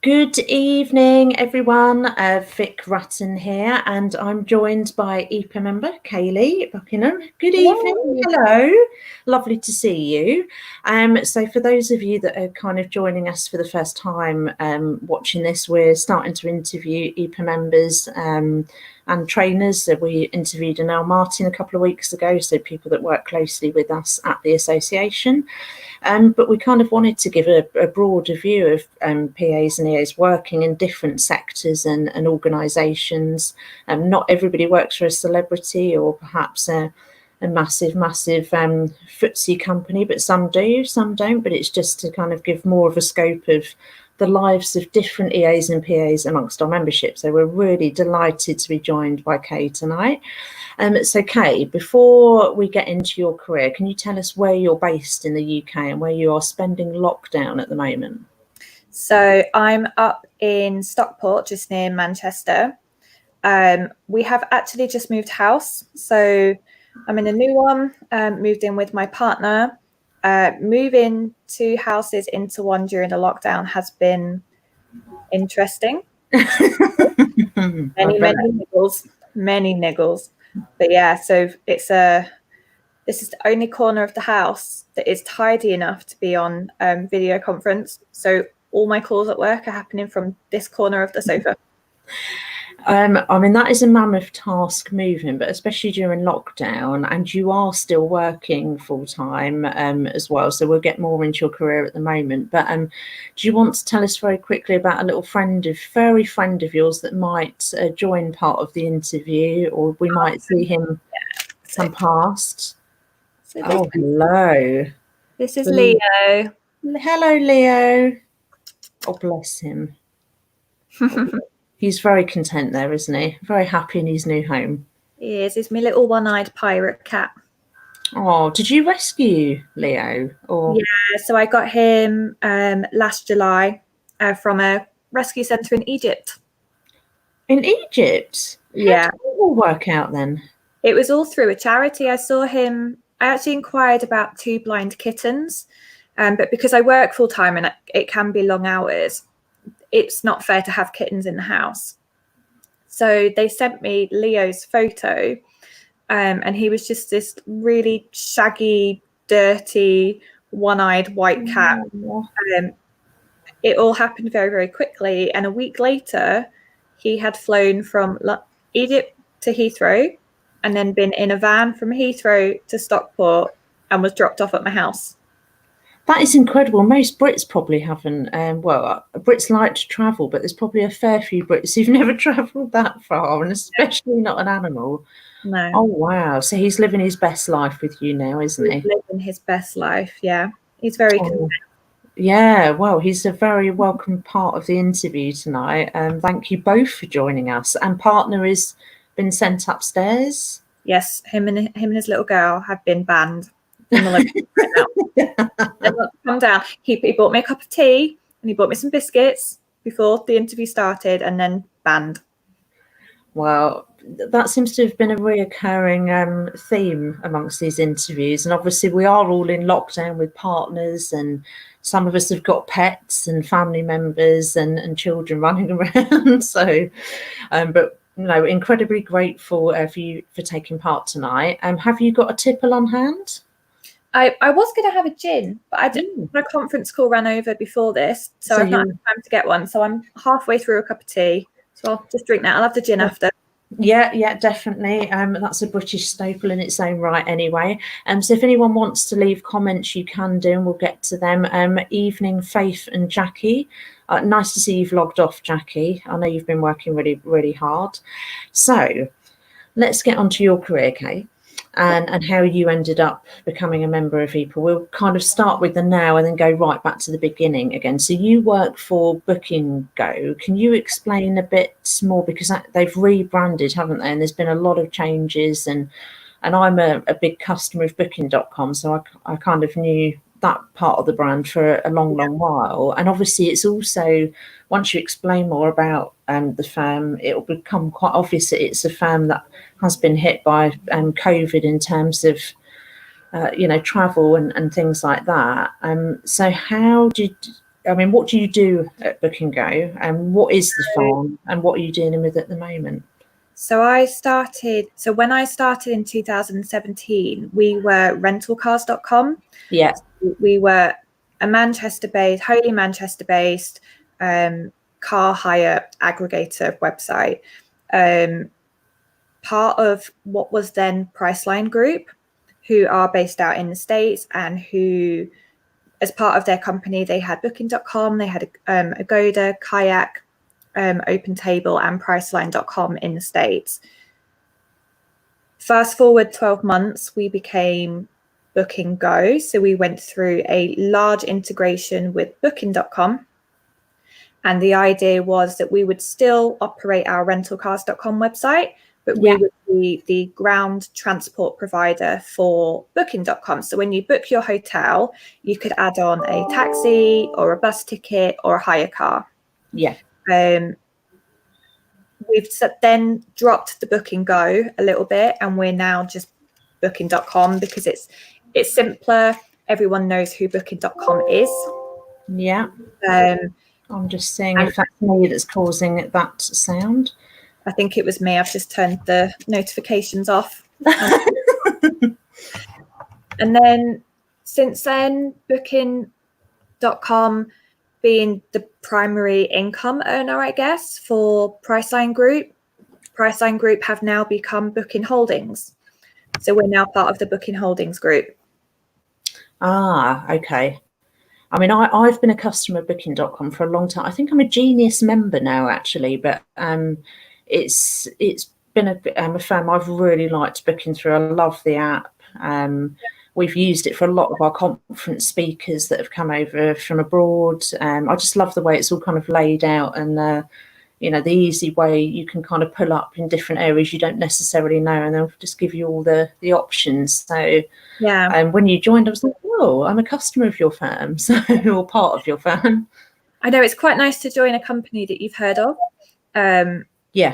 Good evening, everyone. Vic Wratten here, and I'm joined by EPAA member Kayleigh Buckingham. Good evening. Hello. Lovely to see you. So for those of you that are kind of joining us for the first time watching this, we're starting to interview EPAA members and trainers. So we interviewed Anel Martin a couple of weeks ago, so people that work closely with us at the association. But we kind of wanted to give a broader view of PAs and EAs working in different sectors and organisations. Not everybody works for a celebrity or perhaps a massive FTSE company, but some do, some don't. But it's just to kind of give more of a scope of the lives of different EAs and PAs amongst our membership. So we're really delighted to be joined by Kay tonight. So Kay, before we get into your career, can you tell us where you're based in the UK and where you are spending lockdown at the moment? So I'm up in Stockport, just near Manchester. We have actually just moved house. So I'm in a new one, moved in with my partner. Moving two houses into one during the lockdown has been interesting. many niggles. But yeah, so this is the only corner of the house that is tidy enough to be on video conference. So all my calls at work are happening from this corner of the sofa. I mean, that is a mammoth task moving, but especially during lockdown, and you are still working full time as well. So we'll get more into your career at the moment. But do you want to tell us very quickly about a little furry friend of yours that might join part of the interview, or we might see him some past? So hello. This is Leo. Hello, Leo. Oh, bless him. He's very content there, isn't he? Very happy in his new home. He is. He's my little one-eyed pirate cat. Oh, did you rescue Leo? Or yeah, so I got him last July from a rescue centre in Egypt. In Egypt? Yeah. How did it all work out then? It was all through a charity. I saw him. I actually inquired about 2 blind kittens, but because I work full-time and it can be long hours, it's not fair to have kittens in the house. So they sent me Leo's photo, and he was just this really shaggy, dirty, one-eyed white cat. It all happened very, very quickly. And a week later, he had flown from Egypt to Heathrow and then been in a van from Heathrow to Stockport and was dropped off at my house. That is incredible. Most Brits probably haven't. Brits like to travel, but there's probably a fair few Brits who've never travelled that far, and especially not an animal. No. Oh, wow. So he's living his best life with you now, isn't he? He's living his best life, yeah. He's very content. Yeah, well, he's a very welcome part of the interview tonight. Thank you both for joining us. And partner has been sent upstairs. Yes, him and his little girl have been banned. Right now. Come down. He bought me a cup of tea and he bought me some biscuits before the interview started, and then banned. Well, that seems to have been a reoccurring theme amongst these interviews, and obviously we are all in lockdown with partners, and some of us have got pets and family members and children running around. So, but no, incredibly grateful for you for taking part tonight. Have you got a tipple on hand? I was going to have a gin, but I didn't. My conference call ran over before this, so I've not had time to get one. So I'm halfway through a cup of tea, so I'll just drink that. I'll have the gin after. Yeah, definitely. That's a British staple in its own right anyway. So if anyone wants to leave comments, you can do, and we'll get to them. Evening, Faith and Jackie. Nice to see you've logged off, Jackie. I know you've been working really, really hard. So let's get on to your career, Kay. And how you ended up becoming a member of EPAA. We'll kind of start with the now and then go right back to the beginning again. So you work for BookingGo. Can you explain a bit more, because they've rebranded, haven't they? And there's been a lot of changes, and I'm a big customer of booking.com, so I kind of knew that part of the brand for a long while. And obviously it's also, once you explain more about the firm, it will become quite obvious that it's a firm that has been hit by COVID in terms of travel and things like that. So how did I mean, what do you do at BookingGo, and what is the farm, and what are you dealing with at the moment? So when I started in 2017, we were rentalcars.com. Yeah. We were a wholly Manchester-based car hire aggregator website. Part of what was then Priceline Group, who are based out in the States, and who, as part of their company, they had Booking.com, they had Agoda, Kayak, OpenTable, and Priceline.com in the States. Fast forward 12 months, we became BookingGo. So we went through a large integration with Booking.com. And the idea was that we would still operate our rentalcars.com website, but we would be the ground transport provider for Booking.com. So when you book your hotel, you could add on a taxi or a bus ticket or a hire car. Yeah. We've then dropped the BookingGo a little bit, and we're now just Booking.com because it's simpler. Everyone knows who Booking.com is. Yeah. I'm just seeing if that's me that's causing that sound. I think it was me. I've just turned the notifications off. And then since then, Booking.com being the primary income earner, I guess, for Priceline Group. Priceline Group have now become Booking Holdings. So we're now part of the Booking Holdings group. Ah, okay. I mean, I've been a customer of Booking.com for a long time. I think I'm a Genius member now, actually, but it's been a firm I've really liked booking through. I love the app. We've used it for a lot of our conference speakers that have come over from abroad. I just love the way it's all kind of laid out, and the easy way you can kind of pull up in different areas you don't necessarily know, and they'll just give you all the options. So yeah. And when you joined, I was like, oh, I'm a customer of your firm, or part of your firm. I know, it's quite nice to join a company that you've heard of. Yeah.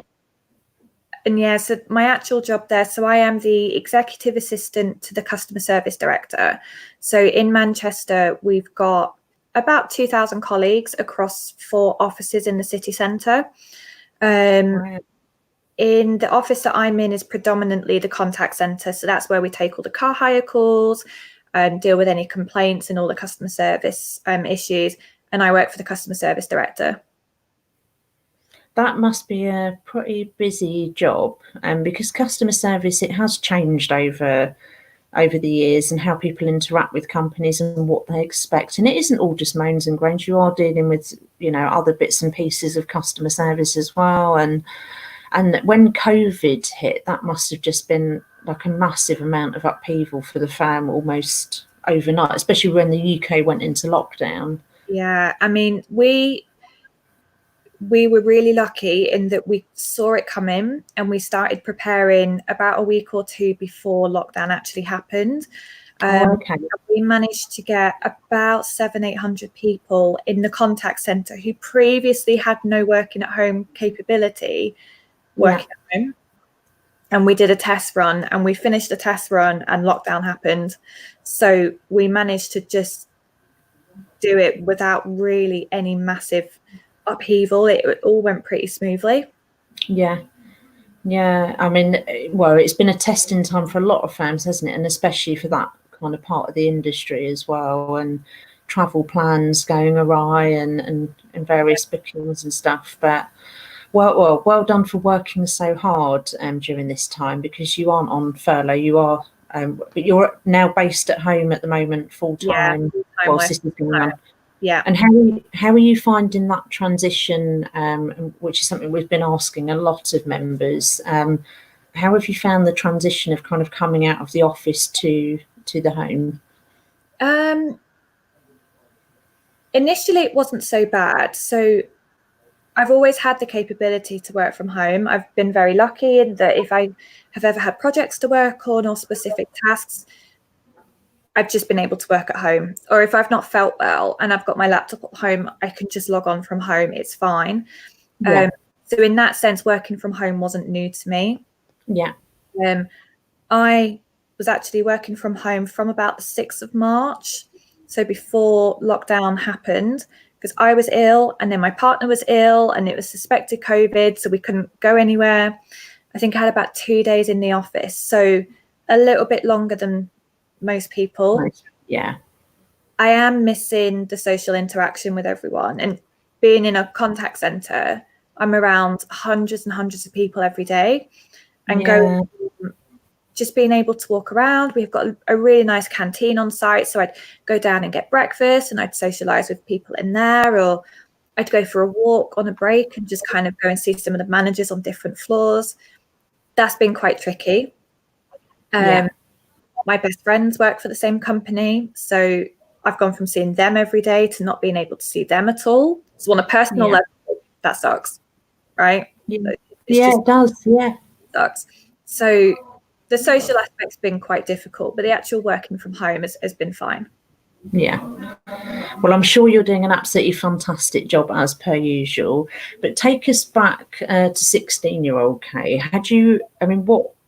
And yeah, so my actual job there, so I am the executive assistant to the customer service director. So in Manchester, we've got about 2,000 colleagues across 4 offices in the city centre. Right. In the office that I'm in is predominantly the contact centre. So that's where we take all the car hire calls, deal with any complaints and all the customer service issues. And I work for the customer service director. That must be a pretty busy job, because customer service, it has changed over the years, and how people interact with companies and what they expect. And it isn't all just moans and groans. You are dealing with, other bits and pieces of customer service as well. And when COVID hit, that must have just been like a massive amount of upheaval for the firm almost overnight, especially when the UK went into lockdown. Yeah, I mean, we were really lucky in that we saw it come in, and we started preparing about a week or 2 before lockdown actually happened. Okay. We managed to get about 700-800 people in the contact centre who previously had no working at home capability working at home. And we did a test run, and we finished the test run, and lockdown happened. So we managed to just do it without really any massive upheaval. It all went pretty smoothly. Yeah. I mean, well, it's been a testing time for a lot of firms, hasn't it? And especially for that kind of part of the industry as well, and travel plans going awry, and various bookings and stuff. But well done for working so hard during this time, because you aren't on furlough. You are, but you're now based at home at the moment, full time. Whilst this is going on. Yeah. And how are you finding that transition, which is something we've been asking a lot of members? How have you found the transition of kind of coming out of the office to the home? Initially, it wasn't so bad. So I've always had the capability to work from home. I've been very lucky in that if I have ever had projects to work on or specific tasks, I've just been able to work at home. Or if I've not felt well and I've got my laptop at home, I can just log on from home. It's fine. Yeah. So in that sense, working from home wasn't new to me. Yeah. I was actually working from home from about the 6th of March. So before lockdown happened, because I was ill and then my partner was ill and it was suspected COVID, so we couldn't go anywhere. I think I had about 2 days in the office, so a little bit longer than most people. Nice. Yeah. I am missing the social interaction with everyone, and being in a contact center, I'm around hundreds and hundreds of people every day, and going, just being able to walk around. We've got a really nice canteen on site, so I'd go down and get breakfast and I'd socialize with people in there, or I'd go for a walk on a break and just kind of go and see some of the managers on different floors. That's been quite tricky. My best friends work for the same company, so I've gone from seeing them every day to not being able to see them at all. So on a personal level, that sucks, right? It does. Yeah, sucks. So the social aspect's been quite difficult, but the actual working from home has been fine. Yeah. Well, I'm sure you're doing an absolutely fantastic job as per usual. But take us back to 16-year-old Kay.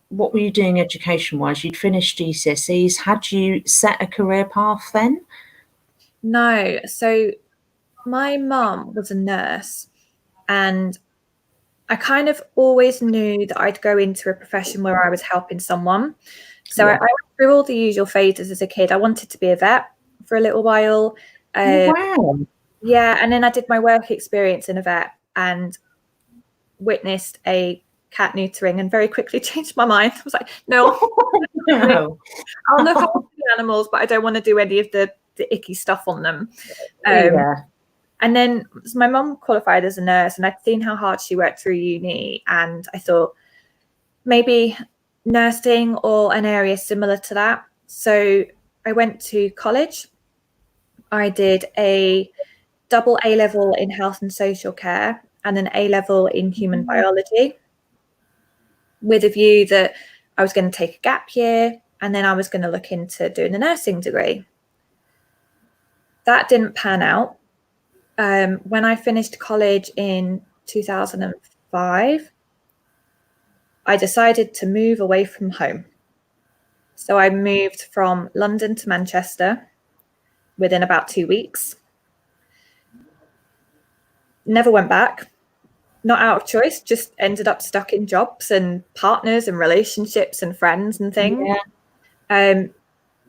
What were you doing education-wise? You'd finished GCSEs. Had you set a career path then? No. So my mum was a nurse, and I kind of always knew that I'd go into a profession where I was helping someone. So I went through all the usual phases as a kid. I wanted to be a vet for a little while. Wow. Yeah, and then I did my work experience in a vet and witnessed a cat neutering and very quickly changed my mind. I was like, no. I'll look after the animals, but I don't want to do any of the icky stuff on them. And then my mum qualified as a nurse, and I'd seen how hard she worked through uni, and I thought maybe nursing or an area similar to that. So I went to college. I did a double A-level in health and social care and an A-level in human biology, with a view that I was going to take a gap year and then I was going to look into doing a nursing degree. That didn't pan out. When I finished college in 2005, I decided to move away from home. So I moved from London to Manchester within about 2 weeks. Never went back, not out of choice, just ended up stuck in jobs and partners and relationships and friends and things.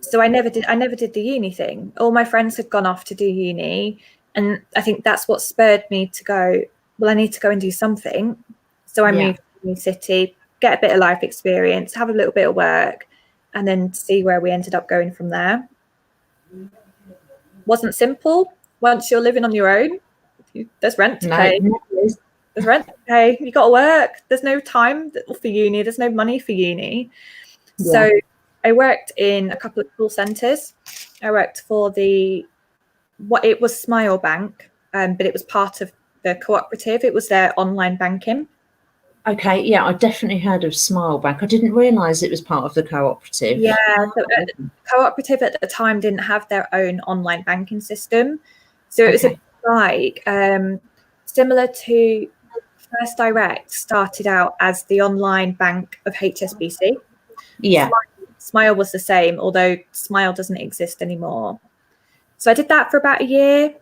So I never did the uni thing. All my friends had gone off to do uni. And I think that's what spurred me to go, well, I need to go and do something. So I moved to a new city, get a bit of life experience, have a little bit of work, and then see where we ended up going from there. Wasn't simple. Once you're living on your own, there's rent to pay. There's rent to pay. You got to work. There's no time for uni. There's no money for uni. Yeah. So I worked in a couple of call centres. I worked for it was Smile Bank, but it was part of the cooperative. It was their online banking. Okay, yeah, I definitely heard of Smile Bank. I didn't realise it was part of the cooperative. Yeah, so cooperative at the time didn't have their own online banking system. So it was like similar to First Direct started out as the online bank of HSBC. Yeah. Smile was the same, although Smile doesn't exist anymore. So I did that for about a year.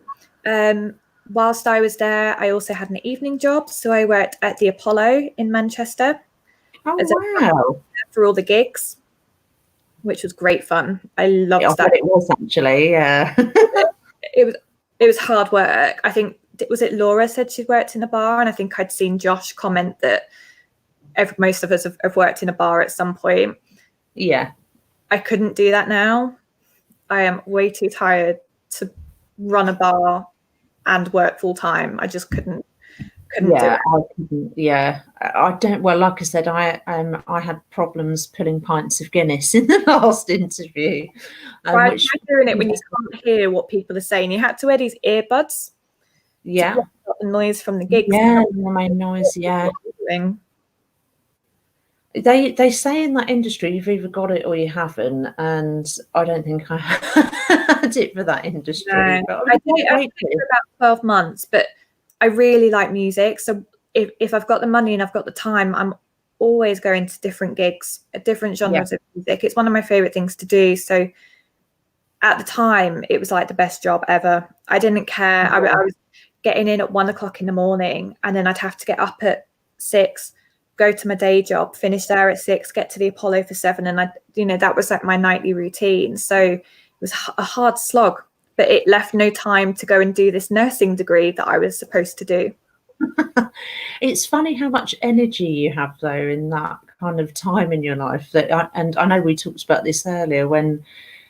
Whilst I was there, I also had an evening job. So I worked at the Apollo in Manchester. Oh, wow. For all the gigs, which was great fun. I loved that. It was actually, yeah. It was hard work. I think, was it Laura said she'd worked in a bar? And I think I'd seen Josh comment that most of us have worked in a bar at some point. Yeah. I couldn't do that now. I am way too tired to run a bar and work full time. I just couldn't do it. I don't. Well, like I said, I had problems pulling pints of Guinness in the last interview. Why are you doing it when you can't hear what people are saying? You had to wear these earbuds. Yeah. To block the noise from the gigs. Yeah, the main noise. Yeah. They say in that industry you've either got it or you haven't, and I don't think I had it for that industry. No, I did it for about 12 months, but I really like music. So if I've got the money and I've got the time, I'm always going to different gigs, different genres of music. It's one of my favorite things to do. So at the time, it was like the best job ever. I didn't care. I was getting in at 1 o'clock in the morning, and then I'd have to get up at 6, go to my day job, finish there at 6, get to the Apollo for 7. And that was like my nightly routine. So it was a hard slog, but it left no time to go and do this nursing degree that I was supposed to do. It's funny how much energy you have though in that kind of time in your life. And I know we talked about this earlier, when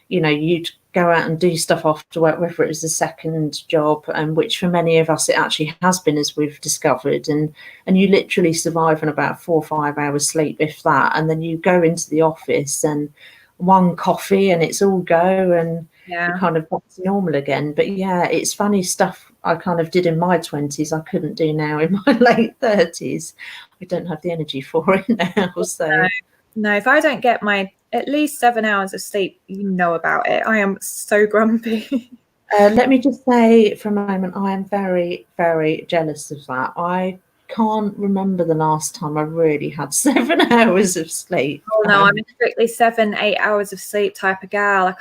you'd go out and do stuff after work, whether it was a second job, which for many of us it actually has been, as we've discovered, and you literally survive on about 4 or 5 hours sleep, if that, and then you go into the office and one coffee and it's all go, and you're kind of back to normal again. But yeah, it's funny, stuff I kind of did in my 20s I couldn't do now in my late 30s. I don't have the energy for it now. So no, if I don't get my at least 7 hours of sleep, you know about it. I am so grumpy. Let me just say for a moment, I am very, very jealous of that. I can't remember the last time I really had 7 hours of sleep. Oh no, I'm a strictly 7-8 hours of sleep type of gal.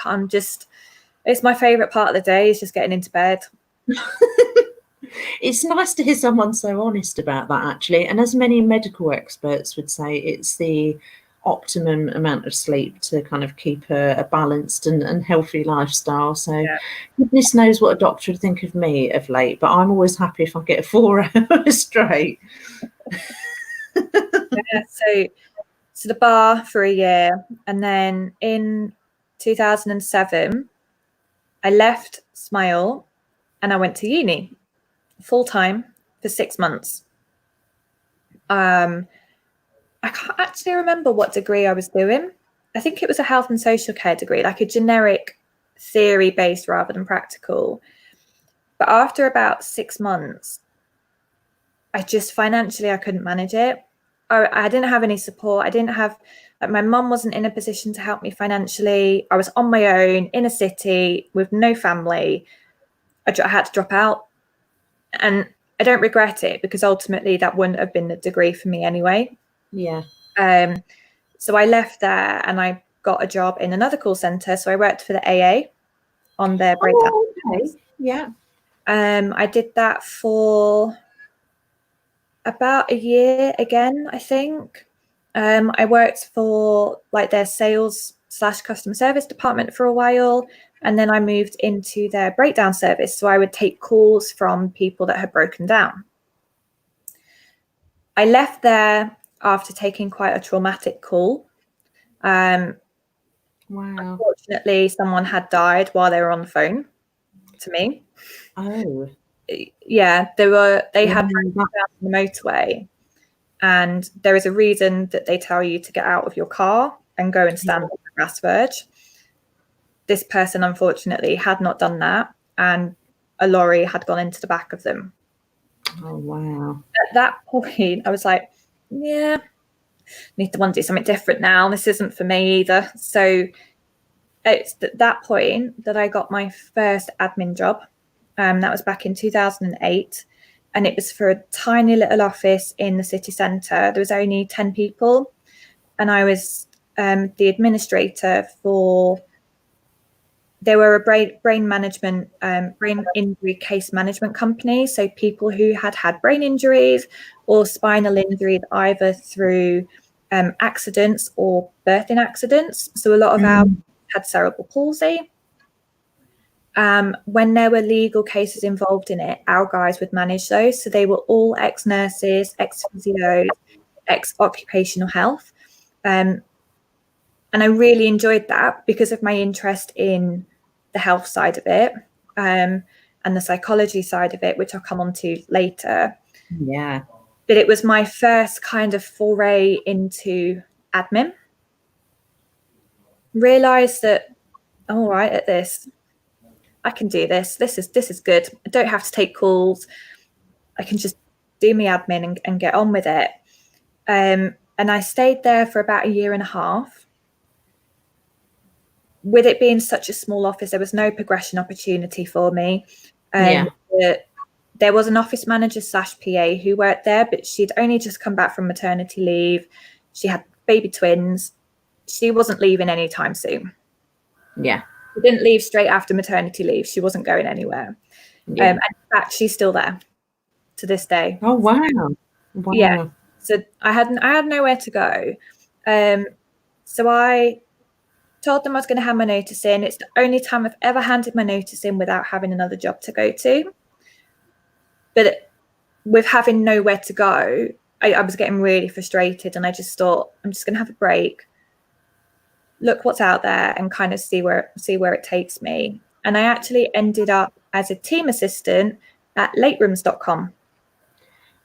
It's my favourite part of the day, is just getting into bed. It's nice to hear someone so honest about that, actually. And as many medical experts would say, it's the optimum amount of sleep to kind of keep a balanced and healthy lifestyle. So goodness knows what a doctor would think of me of late, but I'm always happy if I get 4 hours straight. So the bar for a year, and then in 2007 I left Smile and I went to uni full-time for 6 months. I can't actually remember what degree I was doing. I think it was a health and social care degree, like a generic theory based rather than practical. But after about 6 months, I couldn't manage it. I didn't have any support. I didn't have, my mum wasn't in a position to help me financially. I was on my own in a city with no family. I had to drop out, and I don't regret it, because ultimately that wouldn't have been the degree for me anyway. Yeah. So I left there and I got a job in another call center. So I worked for the AA on their breakdown. Oh, okay. Yeah. I did that for about a year again, I think. I worked for like their sales/customer service department for a while, and then I moved into their breakdown service. So I would take calls from people that had broken down. I left there after taking quite a traumatic call. Wow. Unfortunately, someone had died while they were on the phone to me. Oh. Yeah, they had broken down on the motorway, and there is a reason that they tell you to get out of your car and go and stand on the grass verge. This person, unfortunately, had not done that, and a lorry had gone into the back of them. Oh, wow. At that point, I was like, yeah, need to want to do something different now. This isn't for me either. So it's at that point that I got my first admin job. That was back in 2008. And it was for a tiny little office in the city centre. There was only 10 people. And I was the administrator for... They were a brain injury case management company. So people who had brain injuries or spinal injuries, either through accidents or birthing accidents. So a lot of our had cerebral palsy. When there were legal cases involved in it, our guys would manage those. So they were all ex-nurses, ex-physios, ex-occupational health. And I really enjoyed that because of my interest in the health side of it, and the psychology side of it, which I'll come on to later. Yeah. But it was my first kind of foray into admin. Realised that I'm all right at this. I can do this. This is good. I don't have to take calls. I can just do my admin and get on with it. And I stayed there for about 1.5 years. With it being such a small office, there was no progression opportunity for me. There was an office manager /PA who worked there, but she'd only just come back from maternity leave. She had baby twins. She wasn't leaving anytime soon. Yeah. She didn't leave straight after maternity leave. She wasn't going anywhere. Yeah. And in fact, she's still there to this day. Oh wow. Wow. Yeah. So I had nowhere to go. So I told them I was going to hand my notice in. It's the only time I've ever handed my notice in without having another job to go to. But with having nowhere to go, I was getting really frustrated, and I just thought, I'm just going to have a break, look what's out there, and kind of see where it takes me. And I actually ended up as a team assistant at laterooms.com.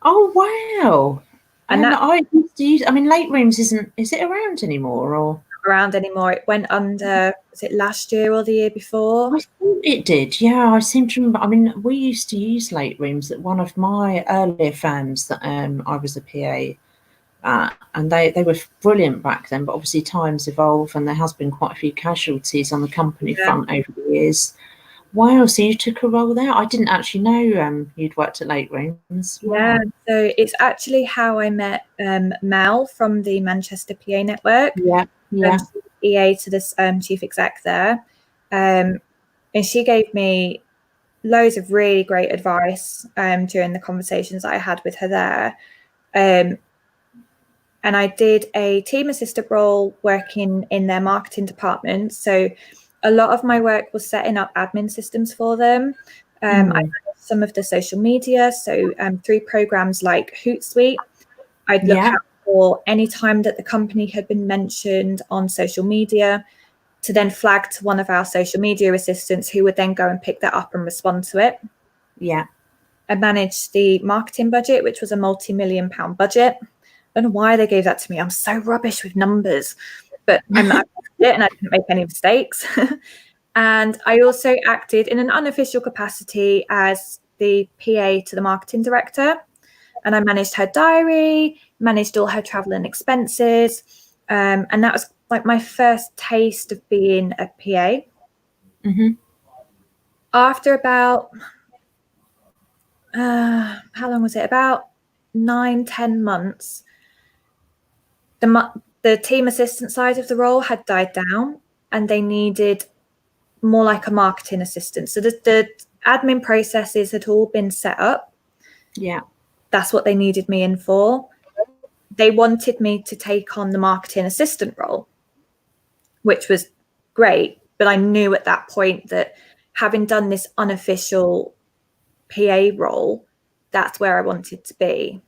Oh wow. And that, I used to use, I mean, Late Rooms is it around anymore, or around anymore. It went under, was it last year or the year before? I think it did. Yeah, I seem to remember. I mean, we used to use Late Rooms at one of my earlier firms that I was a PA at, and they were brilliant back then. But obviously, times evolve, and there has been quite a few casualties on the company front over the years. Wow, so you took a role there? I didn't actually know you'd worked at Late Rooms. Wow. Yeah, so it's actually how I met Mel from the Manchester PA network. Yeah. EA to this chief exec there. And she gave me loads of really great advice during the conversations that I had with her there. And I did a team assistant role working in their marketing department. So a lot of my work was setting up admin systems for them. I managed some of the social media. So through programs like Hootsuite, I'd look out for any time that the company had been mentioned on social media, to then flag to one of our social media assistants, who would then go and pick that up and respond to it. Yeah. I managed the marketing budget, which was a multi-million-pound budget. I don't know why they gave that to me. I'm so rubbish with numbers, but I did it, and I didn't make any mistakes. And I also acted in an unofficial capacity as the PA to the marketing director. And I managed her diary, managed all her travel and expenses. And that was like my first taste of being a PA. Mm-hmm. After about, how long was it? About 9-10 months, the team assistant side of the role had died down, and they needed more like a marketing assistant. So the admin processes had all been set up. Yeah. That's what they needed me in for. They wanted me to take on the marketing assistant role, which was great. But I knew at that point that, having done this unofficial PA role, that's where I wanted to be.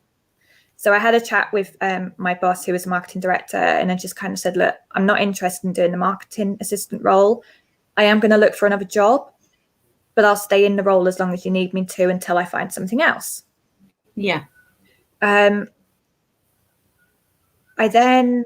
So I had a chat with my boss, who was a marketing director, and I just kind of said, look, I'm not interested in doing the marketing assistant role. I am going to look for another job, but I'll stay in the role as long as you need me to, until I find something else. Yeah. I then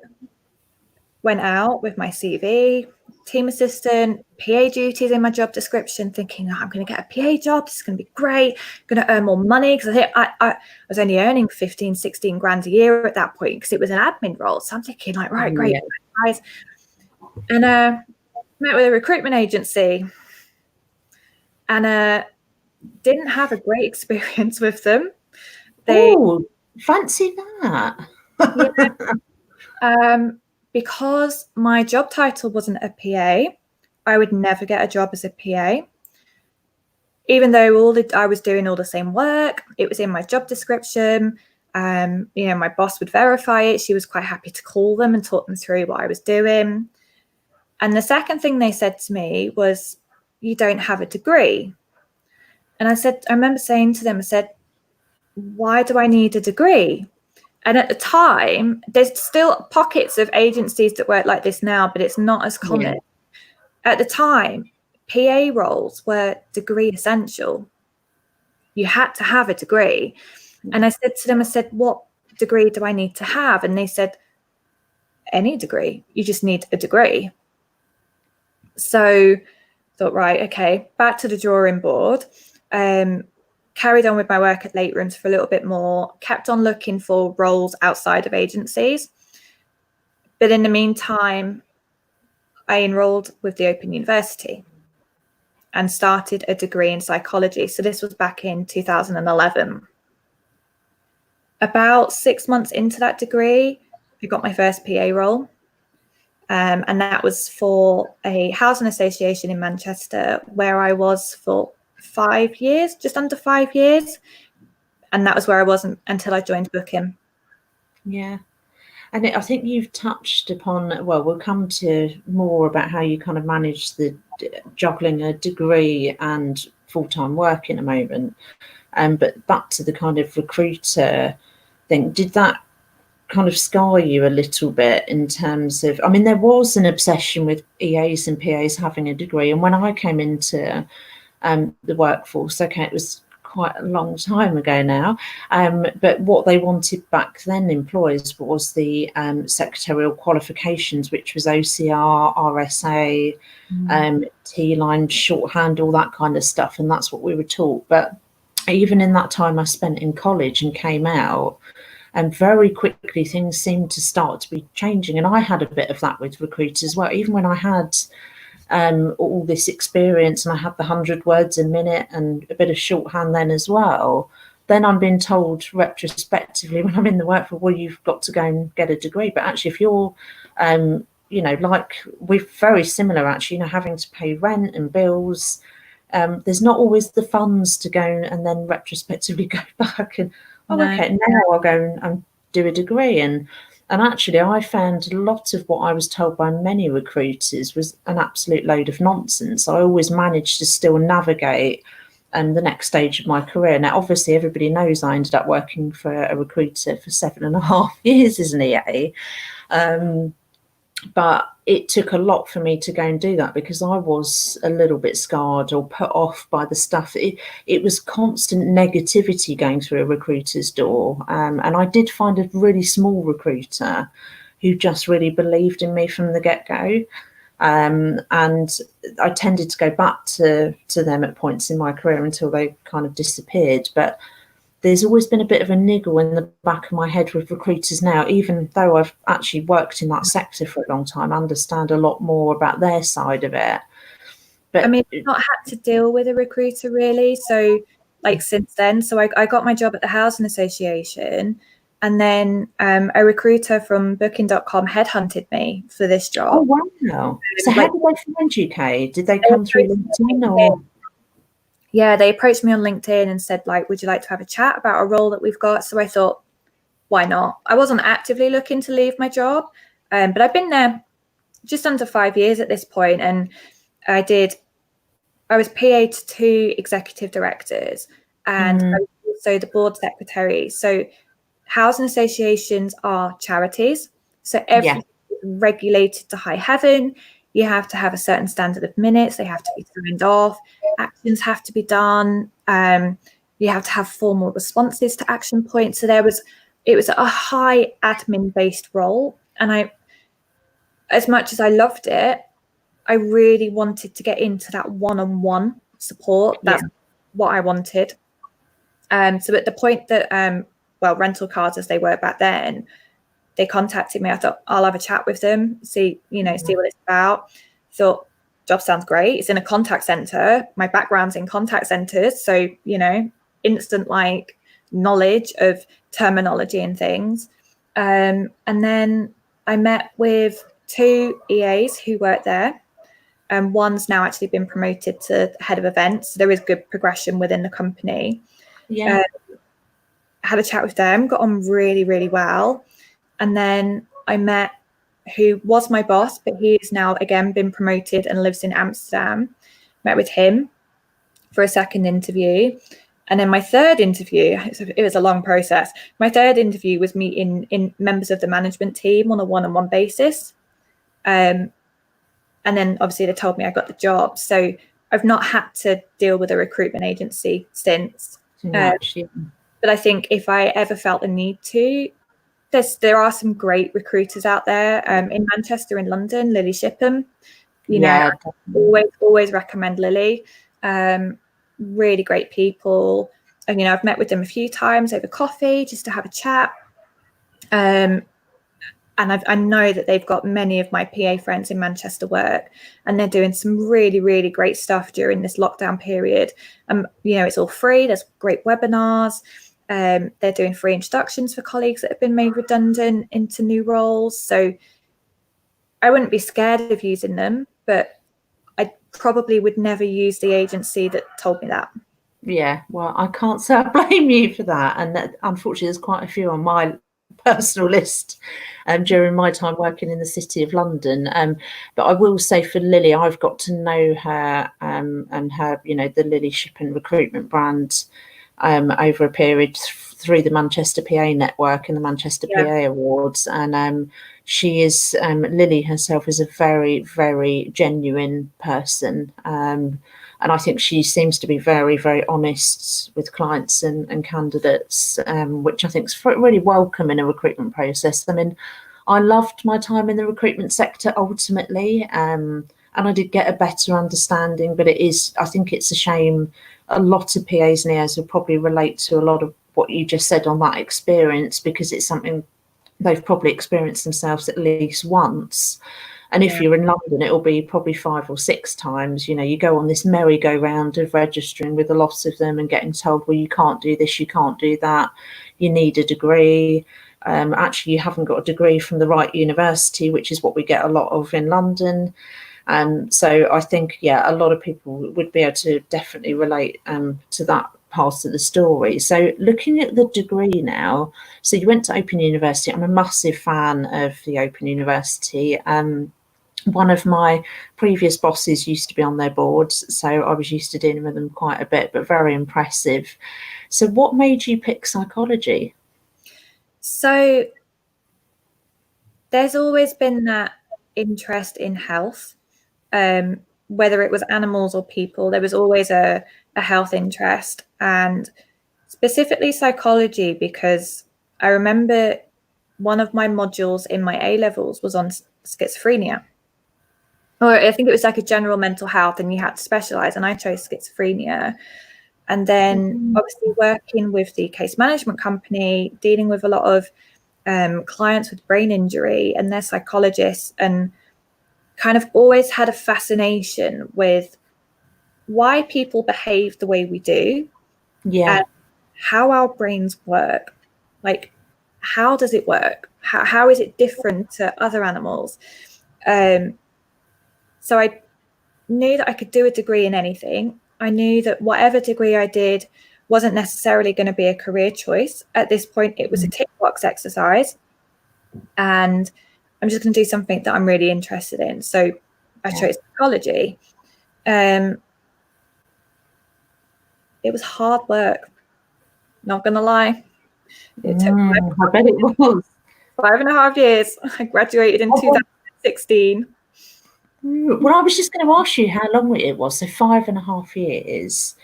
went out with my CV, team assistant, PA duties in my job description, thinking, I'm going to get a PA job. This is going to be great. I'm going to earn more money, because I was only earning 15, 16 grand a year at that point, because it was an admin role. So I'm thinking, like, right, great, guys. And met with a recruitment agency, and didn't have a great experience with them. Fancy that. Because my job title wasn't a PA, I would never get a job as a PA. Even though I was doing all the same work, it was in my job description. My boss would verify it. She was quite happy to call them and talk them through what I was doing. And the second thing they said to me was, you don't have a degree. And I remember saying to them, I said, why do I need a degree? And at the time, there's still pockets of agencies that work like this now, but it's not as common. Yeah. At the time, PA roles were degree essential. You had to have a degree. And I said to them, what degree do I need to have? And they said, any degree. You just need a degree. So I thought, right, okay, back to the drawing board. Carried on with my work at Late Rooms for a little bit more, kept on looking for roles outside of agencies. But in the meantime, I enrolled with the Open University and started a degree in psychology. So this was back in 2011. About 6 months into that degree, I got my first PA role. And that was for a housing association in Manchester, where I was for 5 years, just under 5 years. And that was where I was until I joined Booking. Yeah. And I think you've touched upon, well, we'll come to more about how you kind of manage the juggling a degree and full-time work in a moment. But back to the kind of recruiter thing, did that kind of scar you a little bit in terms of, I mean, there was an obsession with EAs and PAs having a degree. And when I came into the workforce, okay, it was quite a long time ago now, but what they wanted back then, employers, was the secretarial qualifications, which was OCR, RSA, T-line, shorthand, all that kind of stuff. And that's what we were taught. But even in that time I spent in college and came out, and very quickly things seemed to start to be changing. And I had a bit of that with recruiters as well. Even when I had all this experience and I had the 100 words a minute and a bit of shorthand then as well, then I'm being told retrospectively when I'm in the workforce, well, you've got to go and get a degree. But actually, if you're, like we're very similar, actually, having to pay rent and bills, there's not always the funds to go and then retrospectively go back and, okay, now I'll go and do a degree. And actually, I found a lot of what I was told by many recruiters was an absolute load of nonsense. I always managed to still navigate the next stage of my career. Now, obviously, everybody knows I ended up working for a recruiter for 7.5 years as an EA. But it took a lot for me to go and do that because I was a little bit scarred or put off by the stuff. It was constant negativity going through a recruiter's door. And I did find a really small recruiter who just really believed in me from the get-go. And I tended to go back to them at points in my career until they kind of disappeared. But there's always been a bit of a niggle in the back of my head with recruiters now, even though I've actually worked in that sector for a long time, I understand a lot more about their side of it. But I mean, I've not had to deal with a recruiter really. So like since then, so I got my job at the Housing Association, and then a recruiter from Booking.com headhunted me for this job. Oh, wow. So how did they find you, Kay? Did they come through LinkedIn or? Yeah, they approached me on LinkedIn and said, like, would you like to have a chat about a role that we've got? So I thought, why not? I wasn't actively looking to leave my job, but I've been there just under 5 years at this point, and I was PA to 2 executive directors, and I was also the board secretary. So housing associations are charities, so everything is regulated to high heaven. You have to have a certain standard of minutes. They have to be signed off. Actions have to be done. You have to have formal responses to action points. So it was a high admin-based role. And as much as I loved it, I really wanted to get into that one-on-one support. That's what I wanted. So at the point that, rental cars as they were back then, they contacted me. I thought, I'll have a chat with them, see what it's about. Thought, job sounds great. It's in a contact center. My background's in contact centers. So, instant knowledge of terminology and things. And then I met with 2 EAs who worked there. And one's now actually been promoted to head of events. So there is good progression within the company. Yeah. Had a chat with them, got on really, really well. And then I met who was my boss, but he is now again been promoted and lives in Amsterdam. Met with him for a second interview. And then my third interview, it was a long process. My third interview was meeting in members of the management team on a one-on-one basis. And then obviously they told me I got the job. So I've not had to deal with a recruitment agency since. But I think if I ever felt the need to, there are some great recruiters out there in Manchester and London. Lily Shipham, I always recommend Lily. Really great people, and I've met with them a few times over coffee just to have a chat. And I know that they've got many of my PA friends in Manchester work, and they're doing some really, really great stuff during this lockdown period. It's all free. There's great webinars. They're doing free introductions for colleagues that have been made redundant into new roles. So I wouldn't be scared of using them, but I probably would never use the agency that told me that. Yeah, well, I can't say I blame you for that. And that, unfortunately, there's quite a few on my personal list during my time working in the City of London. But I will say for Lily, I've got to know her and her, the Lily Ship and Recruitment brand over a period through the Manchester PA network and the Manchester PA Awards. And she is, Lily herself is a very, very genuine person. And I think she seems to be very, very honest with clients and candidates, which I think is really welcome in a recruitment process. I mean, I loved my time in the recruitment sector ultimately, and I did get a better understanding, but I think it's a shame a lot of PAs and EAs will probably relate to a lot of what you just said on that experience, because it's something they've probably experienced themselves at least once. And if you're in London, it'll be probably 5 or 6 times. You go on this merry-go-round of registering with a lot of them and getting told, well, you can't do this, you can't do that, you need a degree. Actually, you haven't got a degree from the right university, which is what we get a lot of in London. So I think, a lot of people would be able to definitely relate to that part of the story. So looking at the degree now, so you went to Open University. I'm a massive fan of the Open University. One of my previous bosses used to be on their boards, so I was used to dealing with them quite a bit, but very impressive. So what made you pick psychology? So there's always been that interest in health, whether it was animals or people. There was always a health interest, and specifically psychology, because I remember one of my modules in my A-levels was on schizophrenia. Or I think it was like a general mental health, and you had to specialize, and I chose schizophrenia. And then obviously working with the case management company, dealing with a lot of clients with brain injury and their psychologists, and kind of always had a fascination with why people behave the way we do, and how our brains work. Like, how does it work? How is it different to other animals? So I knew that I could do a degree in anything. I knew that whatever degree I did wasn't necessarily going to be a career choice. At this point, it was a tick box exercise, and I'm just going to do something that I'm really interested in. So I chose psychology. It was hard work, not going to lie. It took I bet it was 5.5 years. I graduated in 2016. Well, I was just going to ask you how long it was. So 5.5 years.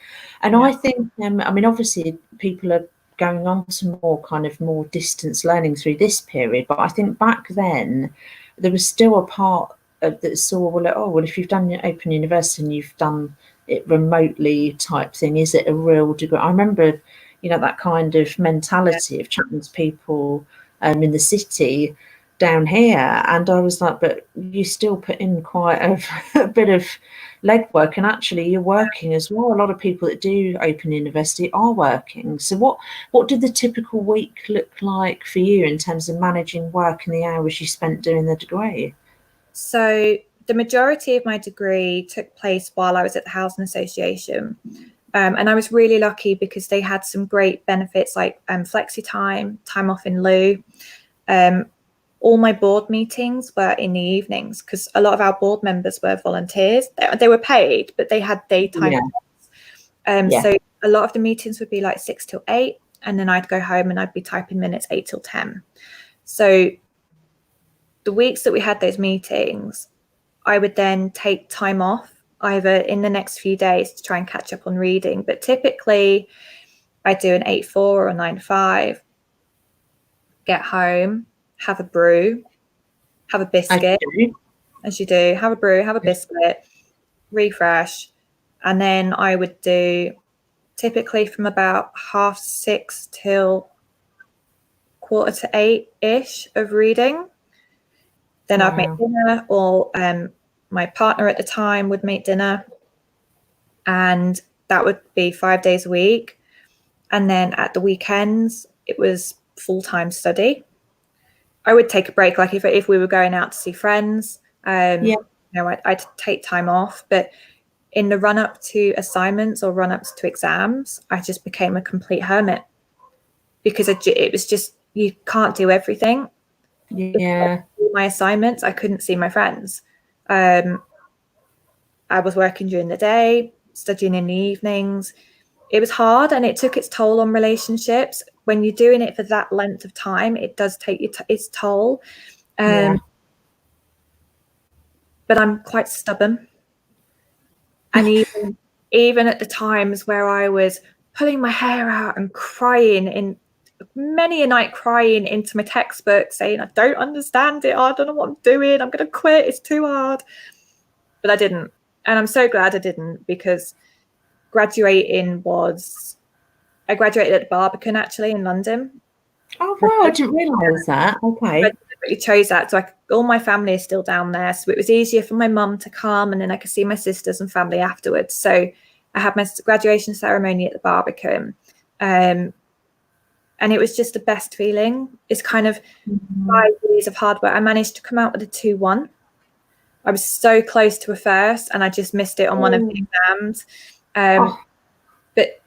And I think, I mean, obviously people are going on to more distance learning through this period. But I think back then there was still a part of that saw, well, if you've done your Open University and you've done it remotely type thing, is it a real degree? I remember, that kind of mentality of chatting to people in the city down here, and I was like, but you still put in quite a bit of legwork, and actually you're working as well. A lot of people that do Open University are working. So what did the typical week look like for you in terms of managing work and the hours you spent doing the degree? So the majority of my degree took place while I was at the Housing Association. And I was really lucky because they had some great benefits like flexi time off in lieu. All my board meetings were in the evenings because a lot of our board members were volunteers. They were paid, but they had daytime. So a lot of the meetings would be like 6 till 8, and then I'd go home and I'd be typing minutes 8 till 10. So the weeks that we had those meetings, I would then take time off either in the next few days to try and catch up on reading. But typically I do an 8-4 or a 9-5, get home, have a brew, have a biscuit, as you do, have a brew, have a biscuit, refresh. And then I would do typically from about 6:30 till 7:45-ish of reading. Then I'd make dinner, or my partner at the time would make dinner, and that would be 5 days a week. And then at the weekends, it was full-time study. I would take a break, like if we were going out to see friends, I'd take time off, but in the run up to assignments or run ups to exams, I just became a complete hermit because it was just, you can't do everything. Yeah. My assignments, I couldn't see my friends. I was working during the day, studying in the evenings. It was hard and it took its toll on relationships. When you're doing it for that length of time, it does take its toll. But I'm quite stubborn. And even at the times where I was pulling my hair out and crying, in many a night crying into my textbook saying, I don't understand it, I don't know what I'm doing, I'm going to quit, it's too hard. But I didn't. And I'm so glad I didn't, because I graduated at Barbican actually in London. Oh wow, I didn't realise that. Okay. I really chose that. So all my family is still down there. So it was easier for my mum to come, and then I could see my sisters and family afterwards. So I had my graduation ceremony at the Barbican. And it was just the best feeling. It's kind of 5 years of hard work. I managed to come out with a 2-1. I was so close to a first, and I just missed it on one of the exams. But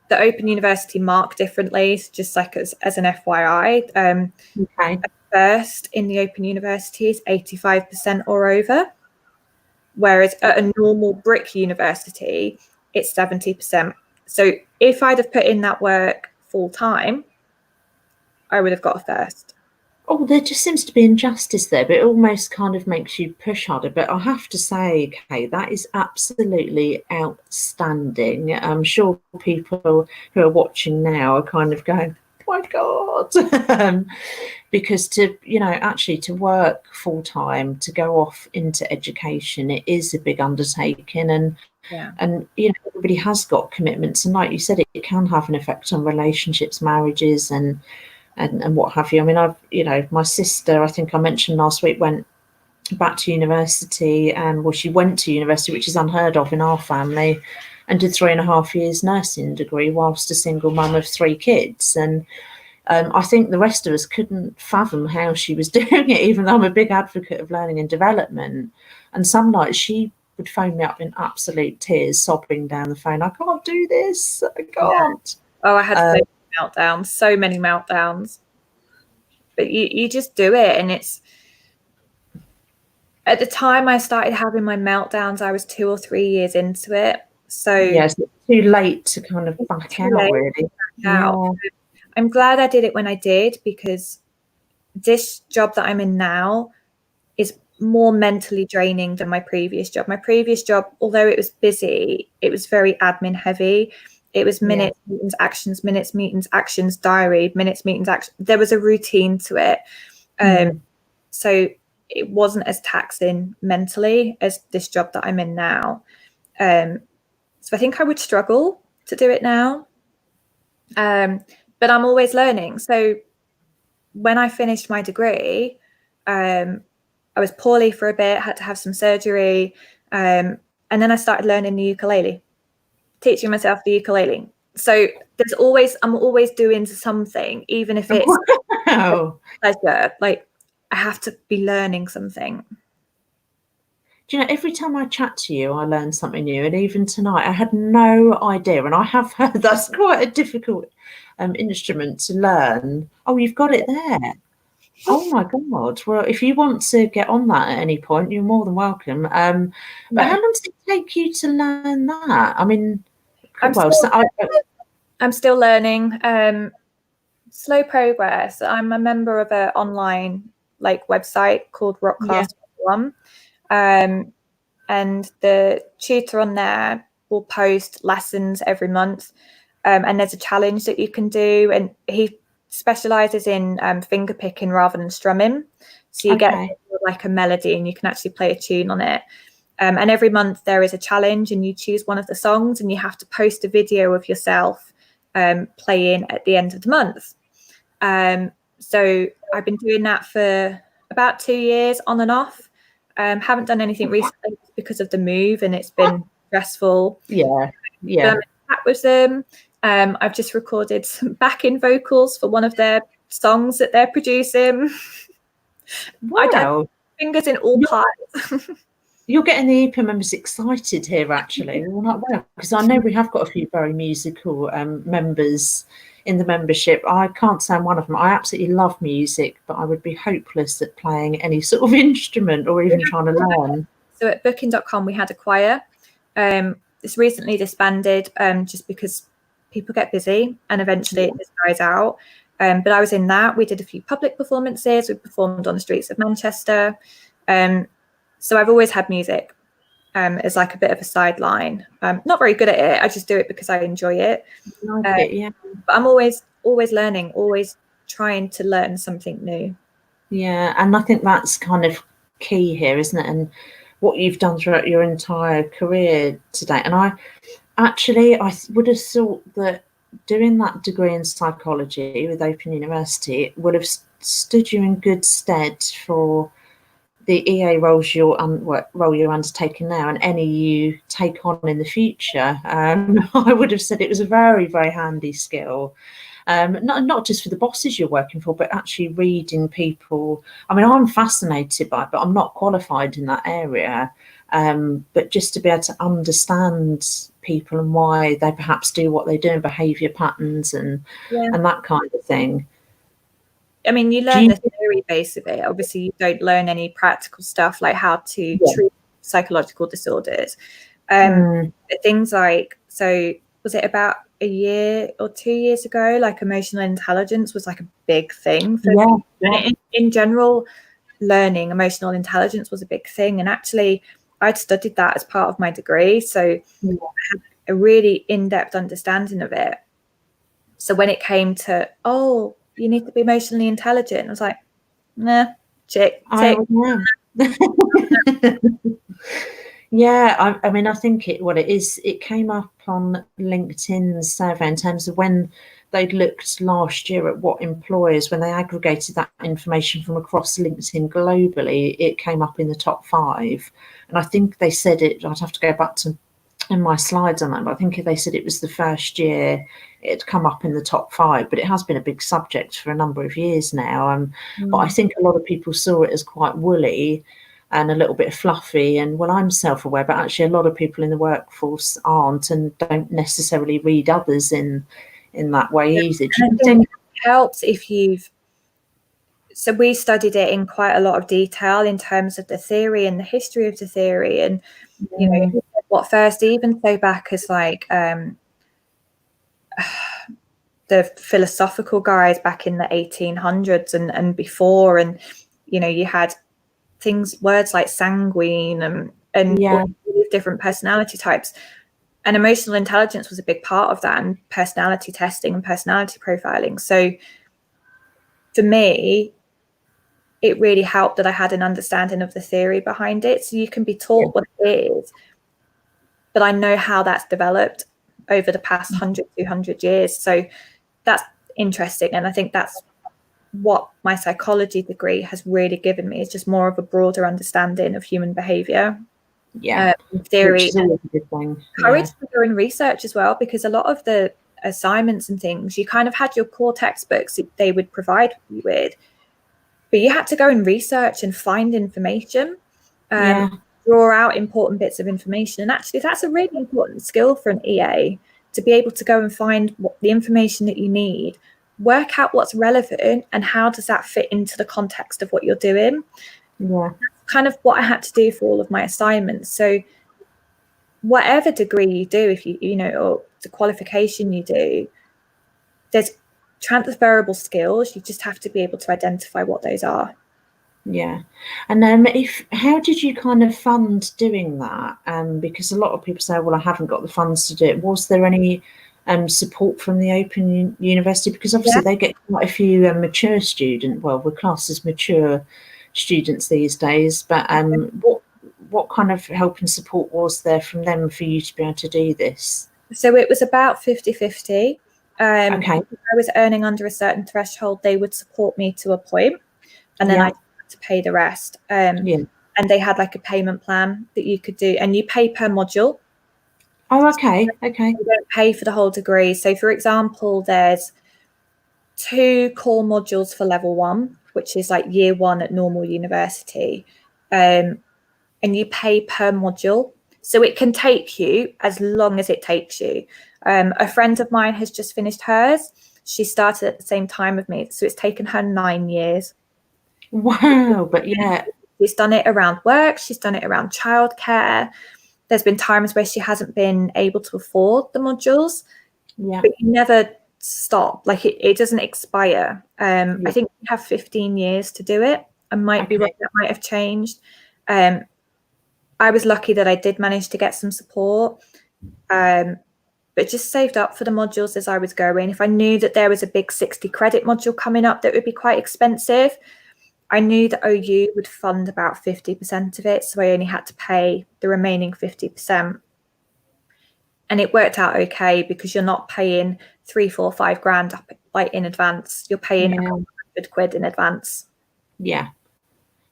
the Open University mark differently, just like as an FYI. A first in the Open University is 85% or over, whereas at a normal brick university, it's 70%. So if I'd have put in that work full time, I would have got a first. Oh, there just seems to be injustice there, but it almost kind of makes you push harder. But I have to say, Kay, that is absolutely outstanding. I'm sure people who are watching now are kind of going, oh my God. Because actually to work full time, to go off into education, it is a big undertaking. And everybody has got commitments. And like you said, it can have an effect on relationships, marriages, and what have you. I mean, my sister, I think I mentioned last week, went back to university, and she went to university, which is unheard of in our family, and did 3.5 years nursing degree whilst a single mum of 3 kids. And I think the rest of us couldn't fathom how she was doing it, even though I'm a big advocate of learning and development. And some nights she would phone me up in absolute tears, sobbing down the phone, I can't do this, I can't. Yeah. Oh, I had so many meltdowns. But you just do it. And it's, at the time I started having my meltdowns, I was 2 or 3 years into it. So yes, it's too late to kind of back out, really. I'm glad I did it when I did, because this job that I'm in now is more mentally draining than my previous job. My previous job, although it was busy, it was very admin heavy. It was minutes, meetings, actions, minutes, meetings, actions, diary, minutes, meetings, actions. There was a routine to it. So it wasn't as taxing mentally as this job that I'm in now. So I think I would struggle to do it now. But I'm always learning. So when I finished my degree, I was poorly for a bit, had to have some surgery. And then I started learning the ukulele, teaching myself the ukulele. So I'm always doing something, even if it's pleasure. Like, I have to be learning something. Do you know, every time I chat to you, I learn something new. And even tonight, I had no idea. And I have heard that's quite a difficult instrument to learn. Oh, you've got it there. Oh my God. Well, if you want to get on that at any point, you're more than welcome. But how long does it take you to learn that? I mean, I'm still learning. Slow progress. I'm a member of an online website called Rock Class 1. And the tutor on there will post lessons every month. And there's a challenge that you can do. And he specializes in finger picking rather than strumming. So you get like a melody and you can actually play a tune on it. And every month there is a challenge, and you choose one of the songs, and you have to post a video of yourself playing at the end of the month. So I've been doing that for about 2 years on and off. Haven't done anything recently because of the move, and it's been stressful. But I'm in chat with them. I've just recorded some backing vocals for one of their songs that they're producing. Wow. Fingers in all pies. You're getting the EPA members excited here, actually. Because I know we have got a few very musical members in the membership. I can't say I'm one of them. I absolutely love music, but I would be hopeless at playing any sort of instrument or even trying to learn. So at booking.com, we had a choir. It's recently disbanded just because people get busy and eventually it just dies out. But I was in that. We did a few public performances. We performed on the streets of Manchester. So I've always had music as like a bit of a sideline. Not very good at it. I just do it because I enjoy it. Yeah. But I'm always learning, always trying to learn something new. Yeah, and I think that's kind of key here, isn't it? And what you've done throughout your entire career today. And I would have thought that doing that degree in psychology with Open University would have stood you in good stead for the EA roles you're undertaking now and any you take on in the future. I would have said it was a very, very handy skill. Not just for the bosses you're working for, but actually reading people. I mean, I'm fascinated by it, but I'm not qualified in that area. But just to be able to understand people and why they perhaps do what they do and behaviour patterns and that kind of thing. I mean, you learn the theory base of it. Obviously, you don't learn any practical stuff like how to treat psychological disorders. Things like, so was it about a year or 2 years ago, like emotional intelligence was like a big thing for me. In general, learning emotional intelligence was a big thing. And actually, I'd studied that as part of my degree. So I had a really in-depth understanding of it. So when it came to, you need to be emotionally intelligent, I was like, nah, tick. Yeah, I mean, I think it came up on LinkedIn's survey in terms of when they'd looked last year at what employers, when they aggregated that information from across LinkedIn globally, it came up in the top 5. And I think they said I'd have to go back to in my slides on that, but I think they said it was the first year it'd come up in the top 5, but it has been a big subject for a number of years now. But I think a lot of people saw it as quite woolly and a little bit fluffy. And I'm self-aware, but actually a lot of people in the workforce aren't and don't necessarily read others in that way either. Do you think it helps if so we studied it in quite a lot of detail in terms of the theory and the history of the theory and you know what first, even so back as like the philosophical guys back in the 1800s and before, and you know you had words like sanguine and all these different personality types, and emotional intelligence was a big part of that, and personality testing and personality profiling. So for me, it really helped that I had an understanding of the theory behind it. So you can be taught what it is, but I know how that's developed over the past 100, 200 years. So that's interesting. And I think that's what my psychology degree has really given me, is just more of a broader understanding of human behavior. Theory. Courage for doing research as well, because a lot of the assignments and things, you kind of had your core textbooks that they would provide you with, but you had to go and research and find information, draw out important bits of information. And actually, that's a really important skill for an EA, to be able to go and find the information that you need, work out what's relevant and how does that fit into the context of what you're doing. That's kind of what I had to do for all of my assignments. So whatever degree you do, if you know, or the qualification you do, there's transferable skills. You just have to be able to identify what those are. And how did you kind of fund doing that? Because a lot of people say, well, I haven't got the funds to do it. Was there any support from the Open University? Because obviously they get quite a few mature students. Well, we're classed as mature students these days, but what kind of help and support was there from them for you to be able to do this? So it was about 50-50. If I was earning under a certain threshold, they would support me to a point, and then I had to pay the rest. And they had like a payment plan that you could do, and you pay per module. Oh, okay. You don't pay for the whole degree. So, for example, there's 2 core modules for level 1, which is like year 1 at normal university. and you pay per module. So it can take you as long as it takes you. A friend of mine has just finished hers. She started at the same time with me. So it's taken her 9 years. Wow. But yeah. She's done it around work. She's done it around childcare. There's been times where she hasn't been able to afford the modules. Yeah. But you never stop. Like it doesn't expire. Yeah. I think you have 15 years to do it. I might be wrong. That might have changed. I was lucky that I did manage to get some support, but just saved up for the modules as I was going. If I knew that there was a big 60 credit module coming up that would be quite expensive, I knew that OU would fund about 50% of it. So I only had to pay the remaining 50%. And it worked out okay because you're not paying 3, 4, 5 grand up like in advance. You're paying a couple £100 in advance. Yeah.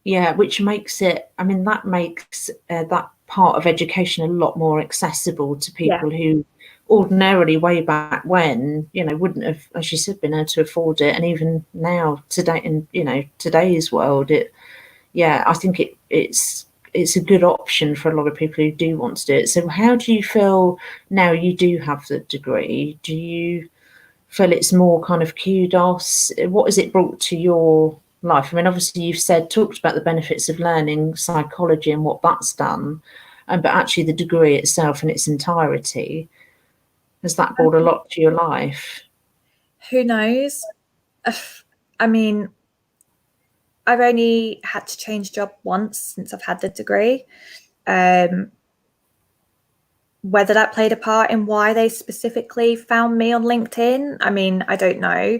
Yeah, which makes it, I mean, that makes that part of education a lot more accessible to people who ordinarily way back when, wouldn't have, as you said, been able to afford it. And even now, today, in today's world, I think it's a good option for a lot of people who do want to do it. So how do you feel now you do have the degree? Do you feel it's more kind of kudos? What has it brought to your life? I mean, obviously you've talked about the benefits of learning psychology and what that's done, but actually the degree itself in its entirety, has that brought a lot to your life? Who knows? I mean, I've only had to change job once since I've had the degree. Whether that played a part in why they specifically found me on LinkedIn, I mean, I don't know.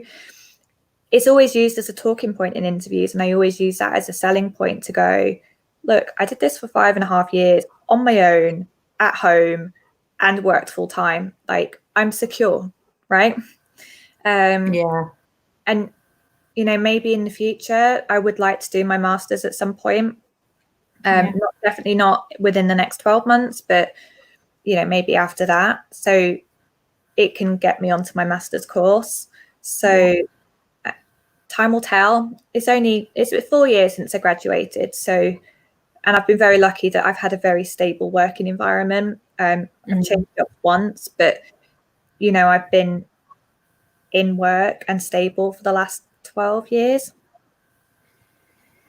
It's always used as a talking point in interviews, and I always use that as a selling point to go, look, I did this for 5.5 years on my own, at home, and worked full time. Like, I'm secure, right? And, maybe in the future, I would like to do my master's at some point. Definitely not within the next 12 months, but, maybe after that. So it can get me onto my master's course. So time will tell. It's 4 years since I graduated. So, and I've been very lucky that I've had a very stable working environment. I've changed jobs once, but, I've been in work and stable for the last 12 years.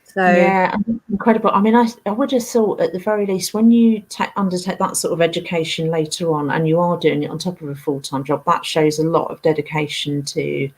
So yeah, incredible. I mean, I would have thought at the very least when you undertake that sort of education later on and you are doing it on top of a full-time job, that shows a lot of dedication to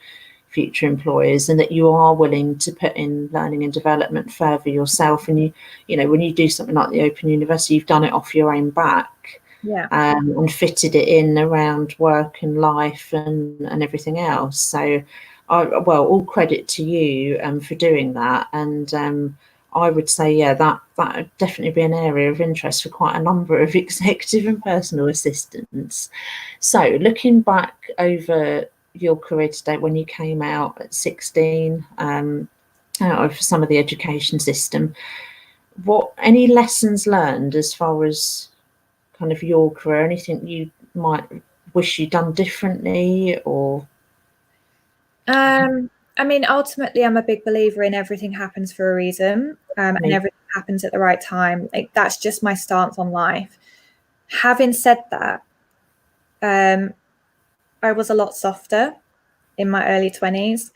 future employers and that you are willing to put in learning and development further yourself. And when you do something like the Open University, you've done it off your own back, and fitted it in around work and life and everything else. So all credit to you for doing that. And I would say, that would definitely be an area of interest for quite a number of executive and personal assistants. So looking back over your career today, when you came out at 16 out of some of the education system, any lessons learned as far as kind of your career, anything you might wish you'd done differently? Or I mean, ultimately, I'm a big believer in everything happens for a reason, and everything happens at the right time. Like, that's just my stance on life. Having said that, I was a lot softer in my early 20s.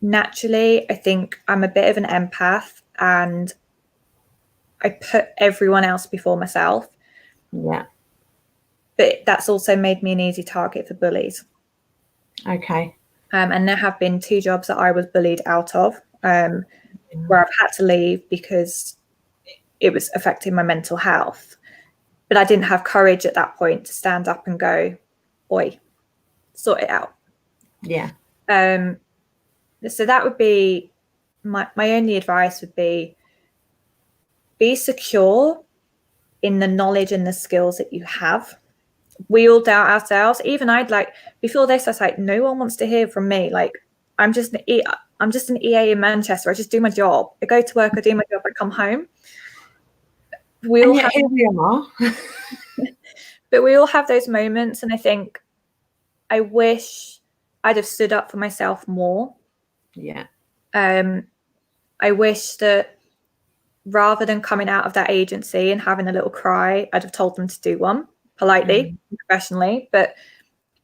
Naturally, I think I'm a bit of an empath, and I put everyone else before myself. Yeah. But that's also made me an easy target for bullies. Okay. And there have been 2 jobs that I was bullied out of, where I've had to leave because it was affecting my mental health. But I didn't have courage at that point to stand up and go, oi, sort it out. Yeah. So that would be my only advice would be secure in the knowledge and the skills that you have. We all doubt ourselves. Even before this, I was like, no one wants to hear from me. Like, I'm just an EA in Manchester. I just do my job. I go to work, I do my job, I come home. Here we are. But we all have those moments, and I think I wish I'd have stood up for myself more. Yeah. I wish that rather than coming out of that agency and having a little cry, I'd have told them to do one politely, professionally. But,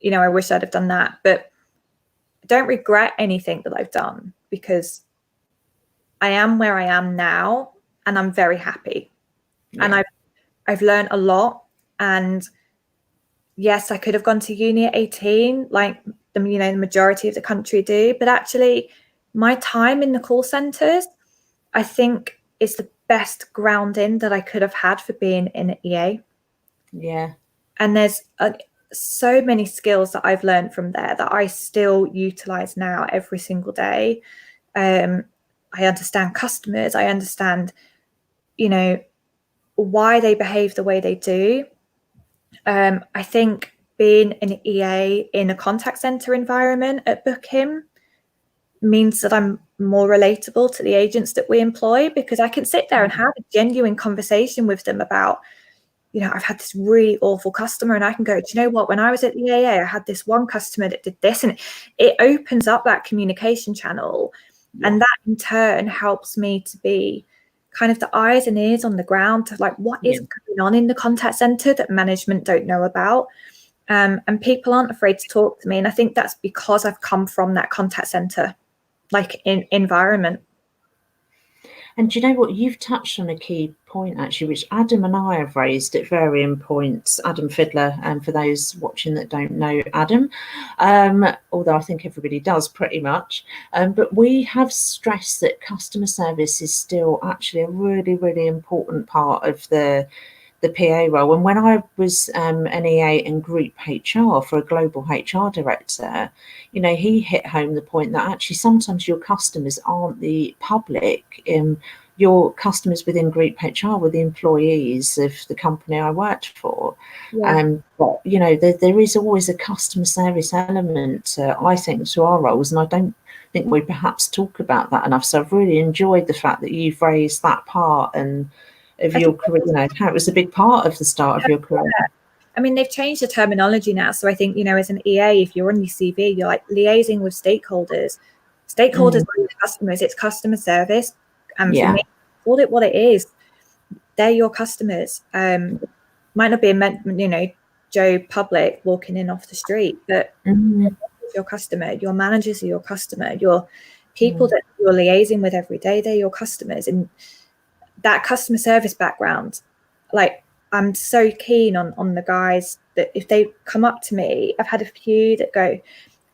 you know, I wish I'd have done that. But I don't regret anything that I've done, because I am where I am now and I'm very happy. Yeah. And I've learned a lot. And yes, I could have gone to uni at 18, like the majority of the country do. But actually, my time in the call centres, I think, is the best grounding that I could have had for being in EA. Yeah. And there's so many skills that I've learned from there that I still utilise now every single day. I understand customers. I understand, why they behave the way they do. I think being an EA in a contact centre environment at Booking means that I'm more relatable to the agents that we employ, because I can sit there and have a genuine conversation with them about, I've had this really awful customer, and I can go, do you know what, when I was at the EAA, I had this one customer that did this, and it opens up that communication channel. Yeah. And that in turn helps me to be kind of the eyes and ears on the ground to like what is going on in the contact center that management don't know about. And people aren't afraid to talk to me. And I think that's because I've come from that contact center environment. And do you know what? You've touched on a key point, actually, which Adam and I have raised at varying points. Adam Fiddler, and for those watching that don't know Adam, although I think everybody does pretty much, but we have stressed that customer service is still actually a really, really important part of the PA role. And when I was an EA in group HR for a global HR director, he hit home the point that actually sometimes your customers aren't the public. Your customers within group HR were the employees of the company I worked for. Yeah. But, there is always a customer service element, I think, to our roles. And I don't think we perhaps talk about that enough. So I've really enjoyed the fact that you've raised that part and of your career, how it was a big part of the start of your career. I mean, they've changed the terminology now. So I think, as an EA, if you're on your CV, you're like liaising with stakeholders. Stakeholders are customers. It's customer service. And for me, call it what it is. They're your customers. Might not be Joe Public walking in off the street, but your customer, your managers are your customer, your people that you're liaising with every day, they're your customers. And that customer service background, like, I'm so keen on the guys that if they come up to me, I've had a few that go,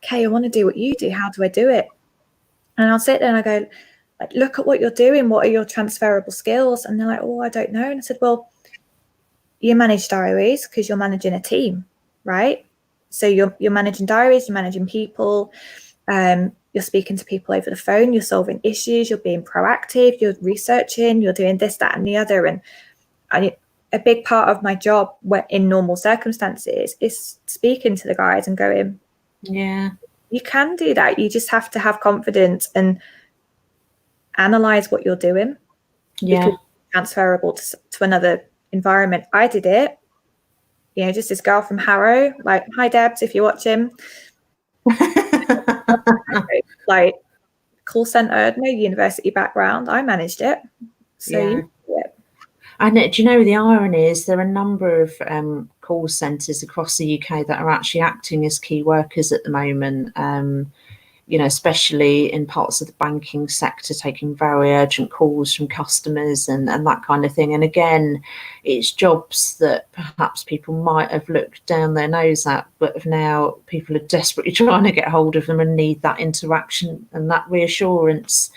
Kay, I want to do what you do. How do I do it? And I'll sit there and I go, like, look at what you're doing. What are your transferable skills? And they're like, oh, I don't know. And I said, well, you manage diaries because you're managing a team, right? So you're managing diaries, you're managing people, you're speaking to people over the phone, you're solving issues, you're being proactive, you're researching, you're doing this, that, and the other. And a big part of my job in normal circumstances is speaking to the guys and going, yeah, you can do that. You just have to have confidence and analyze what you're doing. Yeah. Because it's transferable to another environment. I did it. Just this girl from Harrow, like, hi Debs, if you're watching. Like, call center, no university background. I managed it. So you do it. And do you know, the irony is there are a number of call centres across the UK that are actually acting as key workers at the moment, especially in parts of the banking sector, taking very urgent calls from customers and that kind of thing. And again, it's jobs that perhaps people might have looked down their nose at, but now people are desperately trying to get hold of them and need that interaction and that reassurance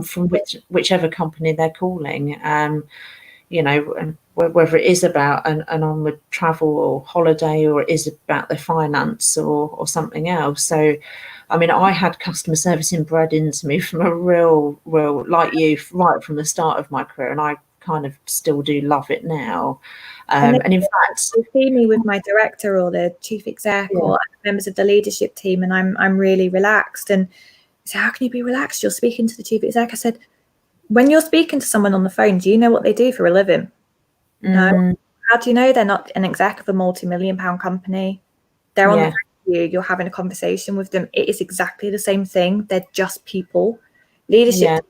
from whichever company they're calling. Whether it is about an onward travel or holiday, or it is about their finance or something else. So, I mean, I had customer service inbred into me from a real, like you, right from the start of my career, and I kind of still do love it now. And in fact, you see me with my director or the chief exec or members of the leadership team, and I'm really relaxed. And he said, how can you be relaxed? You're speaking to the chief exec. I said, when you're speaking to someone on the phone, do you know what they do for a living? No. How do you know they're not an exec of a multi-million-pound company? They're on the phone with you. You're having a conversation with them. It is exactly the same thing. They're just people. Leadership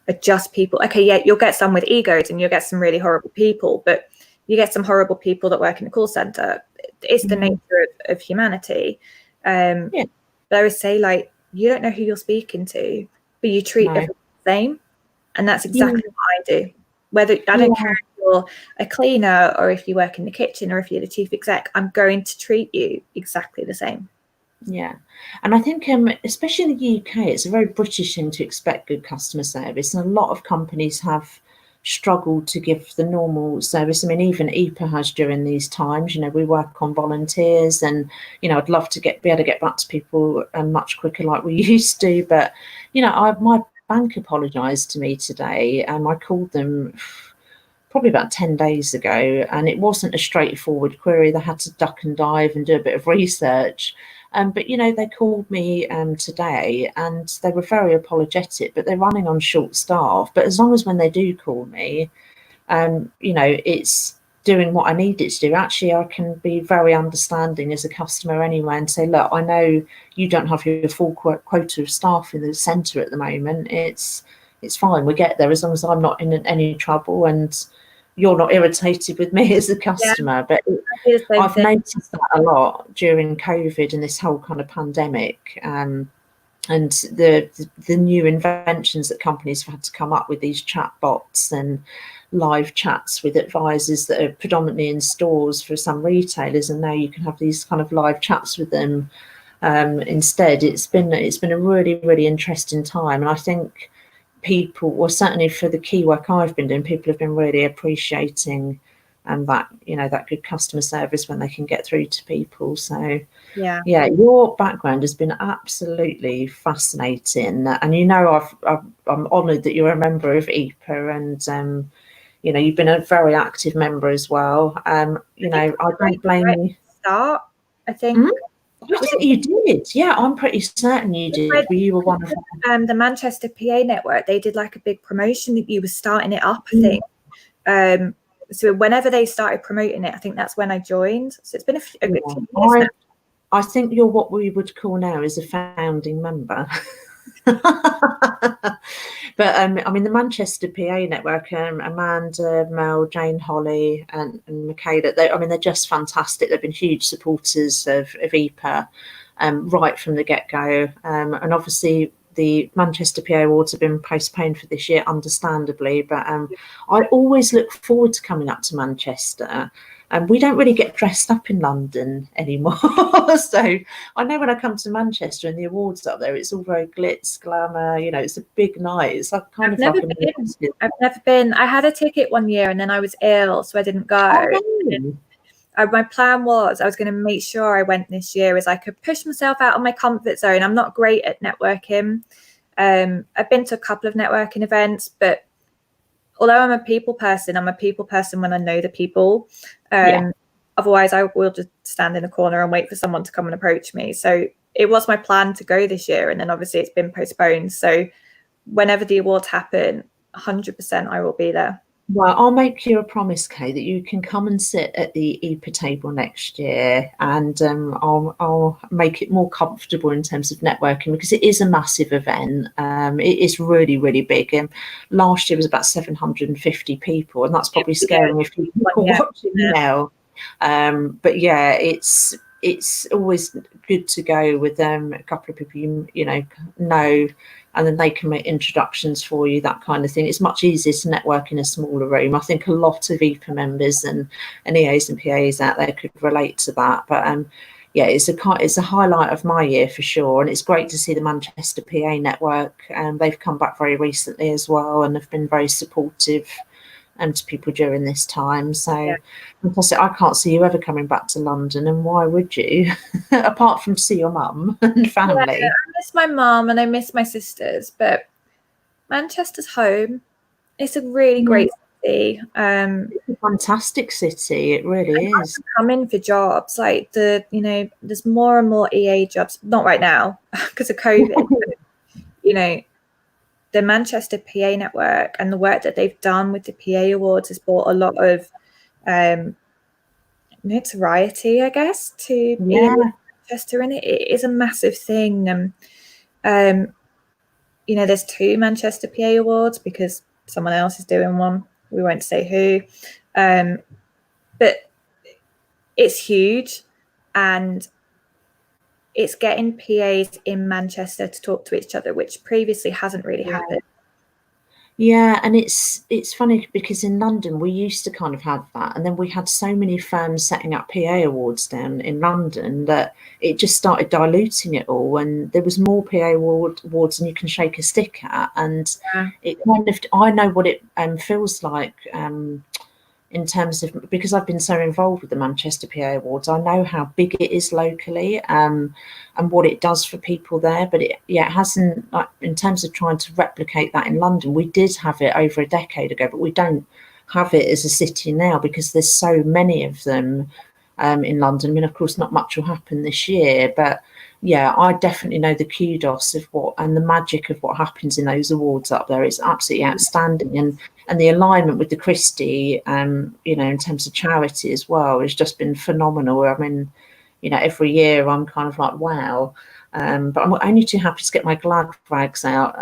are just people. Okay, yeah, you'll get some with egos and you'll get some really horrible people, but you get some horrible people that work in a call center. It's the nature of humanity. But I would say, like, you don't know who you're speaking to, but you treat everyone the same. And that's exactly what I do. Whether I don't care if you're a cleaner or if you work in the kitchen or if you're the chief exec, I'm going to treat you exactly the same. Yeah, and I think especially in the UK, it's a very British thing to expect good customer service, and a lot of companies have struggled to give the normal service. I mean, even EPAA has during these times. You know, we work on volunteers, and you know, I'd love to be able to get back to people much quicker like we used to. But you know, my bank apologised to me today, and I called them probably about 10 days ago, and it wasn't a straightforward query. They had to duck and dive and do a bit of research. But, you know, they called me today and they were very apologetic, but they're running on short staff. But as long as when they do call me, you know, it's doing what I need it to do. Actually, I can be very understanding as a customer anyway and say, look, I know you don't have your full quota of staff in the centre at the moment. It's fine. We get there as long as I'm not in any trouble and you're not irritated with me as a customer. But I've noticed that a lot during COVID and this whole kind of pandemic, and the new inventions that companies have had to come up with, these chat bots and live chats with advisors that are predominantly in stores for some retailers, and now you can have these kind of live chats with them instead. It's been a really interesting time, and I think people, well, certainly for the key work I've been doing, people have been really appreciating that, you know, that good customer service when they can get through to people. So yeah, your background has been absolutely fascinating, and you know, I'm honoured that you're a member of EPAA, and you know, you've been a very active member as well. You know, I don't blame you. Start, I think. I think you did. Yeah, I'm pretty certain you did. You were one of them. The Manchester PA network, they did like a big promotion that you were starting it up, I think. So whenever they started promoting it, I think that's when I joined. So it's been a good few years now. I think you're what we would call now is a founding member. But I mean, the Manchester PA network, Amanda, Mel, Jane, Holly, and Kayleigh, they're just fantastic. They've been huge supporters of EPAA right from the get-go. And obviously the Manchester PA Awards have been postponed for this year, understandably, but I always look forward to coming up to Manchester. And we don't really get dressed up in London anymore. So I know when I come to Manchester and the awards up there, it's all very glitz, glamour, you know, it's a big night. It's like kind of like I've never been. I had a ticket one year and then I was ill, so I didn't go. My plan was I was going to make sure I went this year as I could push myself out of my comfort zone. I'm not great at networking. I've been to a couple of networking events, but although I'm a people person when I know the people. Otherwise, I will just stand in a corner and wait for someone to come and approach me. So it was my plan to go this year, and then obviously it's been postponed. So whenever the awards happen, 100% I will be there. Well, I'll make you a promise, Kay, that you can come and sit at the EPAA table next year, and I'll make it more comfortable in terms of networking, because it is a massive event. It is really big. Last year was about 750 people, and that's probably scaring a few people watching now. But yeah, it's always good to go with a couple of people you know, and then they can make introductions for you, that kind of thing. It's much easier to network in a smaller room. I think a lot of EPAA members and EAs and PAs out there could relate to that. But yeah, it's a highlight of my year for sure, and it's great to see the Manchester PA network. They've come back very recently as well, and have been very supportive to people during this time. So fantastic. I can't see you ever coming back to London, and why would you? Apart from to see your mum and family. Yeah, I miss my mum and I miss my sisters, but Manchester's home. It's a really great city. It's a fantastic city. It really is. Come in for jobs, like there's more and more EA jobs. Not right now because of COVID. But, you know, the Manchester PA network and the work that they've done with the PA Awards has brought a lot of notoriety, I guess, to Manchester, and it is a massive thing. you know, there's 2 Manchester PA Awards because someone else is doing one. We won't say who. But it's huge, and it's getting PAs in Manchester to talk to each other, which previously hasn't really happened. Yeah, and it's funny because in London we used to kind of have that, and then we had so many firms setting up PA awards down in London that it just started diluting it all, and there was more PA awards than you can shake a stick at, and it kind of, I know what it feels like in terms of, because I've been so involved with the Manchester PA Awards, I know how big it is locally, and what it does for people there. But it hasn't, like, in terms of trying to replicate that in London, we did have it over a decade ago, but we don't have it as a city now because there's so many of them in London. I mean, of course, not much will happen this year, but yeah, I definitely know the kudos of what and the magic of what happens in those awards up there. It's absolutely outstanding, and the alignment with the Christie, you know, in terms of charity as well, has just been phenomenal. I mean, you know, every year I'm kind of like, wow. But I'm only too happy to get my glad rags out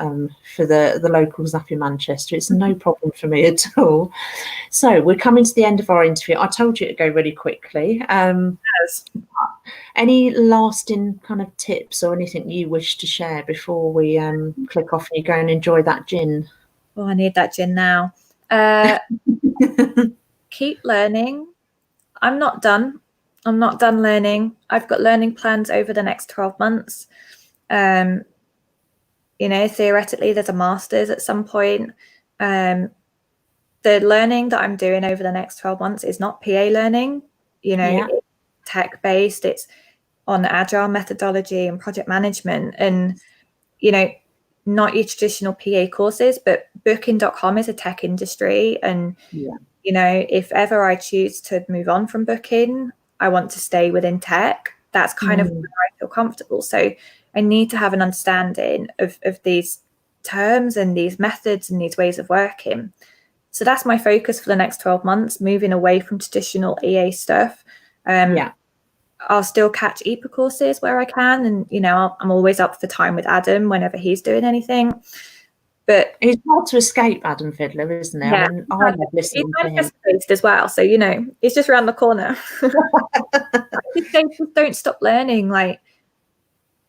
for the locals up in Manchester. It's no problem for me at all. So we're coming to the end of our interview. I told you it'd go really quickly. Any lasting kind of tips or anything you wish to share before we click off and you go and enjoy that gin? Oh, I need that gin now. Keep learning. I'm not done learning. I've got learning plans over the next 12 months. You know, theoretically, there's a master's at some point. The learning that I'm doing over the next 12 months is not PA learning, you know, it's tech-based. It's on agile methodology and project management, and, you know, not your traditional PA courses, but booking.com is a tech industry. And, you know, if ever I choose to move on from Booking, I want to stay within tech. That's kind of where I feel comfortable. So I need to have an understanding of these terms and these methods and these ways of working. So that's my focus for the next 12 months, moving away from traditional EA stuff. I'll still catch EPAA courses where I can. And, you know, I'm always up for time with Adam whenever he's doing anything. But it's hard to escape Adam Fiddler, isn't it? Yeah, I mean, I love listening to him. He's as well. So, you know, it's just around the corner. Just don't stop learning. Like,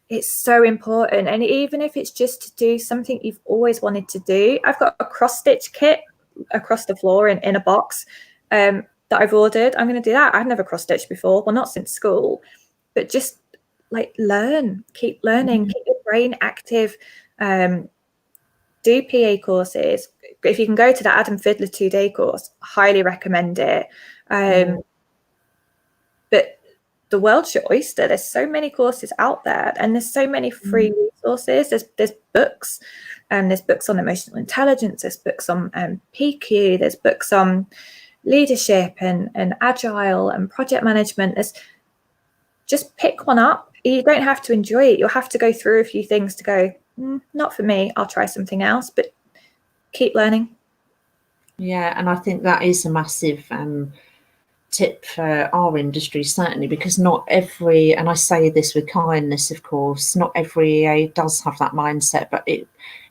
it's so important. And even if it's just to do something you've always wanted to do, I've got a cross-stitch kit across the floor in a box that I've ordered. I'm going to do that. I've never cross-stitched before. Well, not since school, but just like keep learning, keep your brain active, do PA courses. If you can go to the Adam Fiddler 2-day course, highly recommend it. But the world's your oyster. There's so many courses out there, and there's so many free resources. There's books, and there's books on emotional intelligence. There's books on PQ. There's books on leadership and agile and project management. Just pick one up. You don't have to enjoy it. You'll have to go through a few things to go, not for me, I'll try something else, but keep learning. Yeah, and I think that is a massive tip for our industry, certainly, because not every, and I say this with kindness, of course, not every EA does have that mindset, but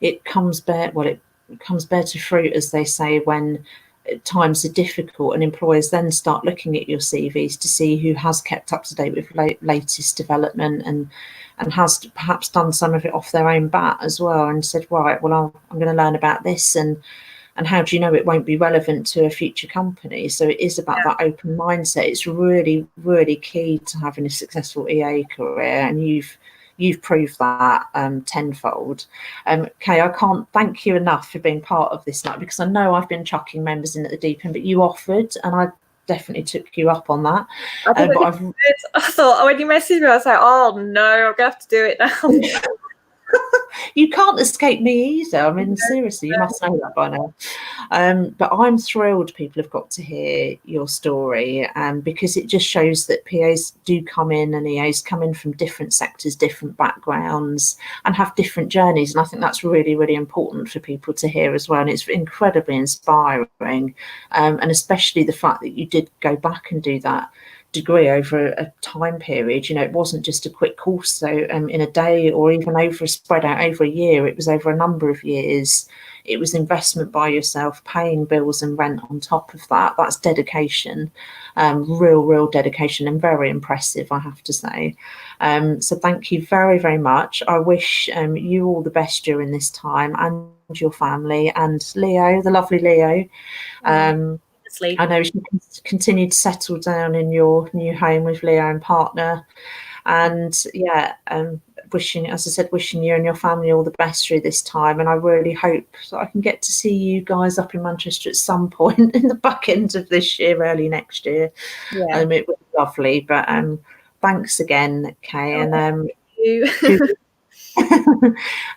it comes bear to fruit, as they say, when times are difficult and employers then start looking at your CVs to see who has kept up to date with latest development and has perhaps done some of it off their own bat as well, and said, right, well, I'm going to learn about this, and how do you know it won't be relevant to a future company? So it is about that open mindset. It's really, really key to having a successful EA career, and you've proved that tenfold. Kay, I can't thank you enough for being part of this night, because I know I've been chucking members in at the deep end, but you offered, and I definitely took you up on that. I thought when you messaged me, I was like, oh no, I'm gonna have to do it now. You can't escape me either. I mean, seriously, you must know that by now. But I'm thrilled people have got to hear your story, because it just shows that PAs do come in, and EAs come in from different sectors, different backgrounds, and have different journeys. And I think that's really, really important for people to hear as well. And it's incredibly inspiring, and especially the fact that you did go back and do degree over a time period. It wasn't just a quick course, so in a day or even spread out over a year. It was over a number of years. It was investment by yourself, paying bills and rent on top of that. That's dedication, real dedication, and very impressive, I have to say. So thank you very, very much. I wish you all the best during this time, and your family, and Leo, the lovely Leo. I know she can continue to settle down in your new home with Leo and partner. And wishing you and your family all the best through this time. And I really hope that I can get to see you guys up in Manchester at some point in the back end of this year, early next year. Yeah. It was lovely. But thanks again, Kay. Thank you.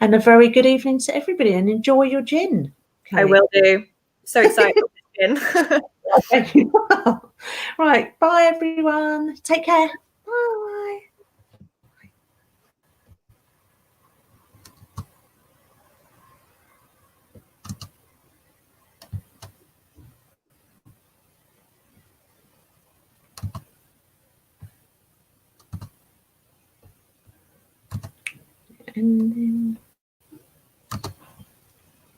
And a very good evening to everybody, and enjoy your gin. Kay. I will do. So excited for this gin. Right. Bye, everyone. Take care. Bye. And then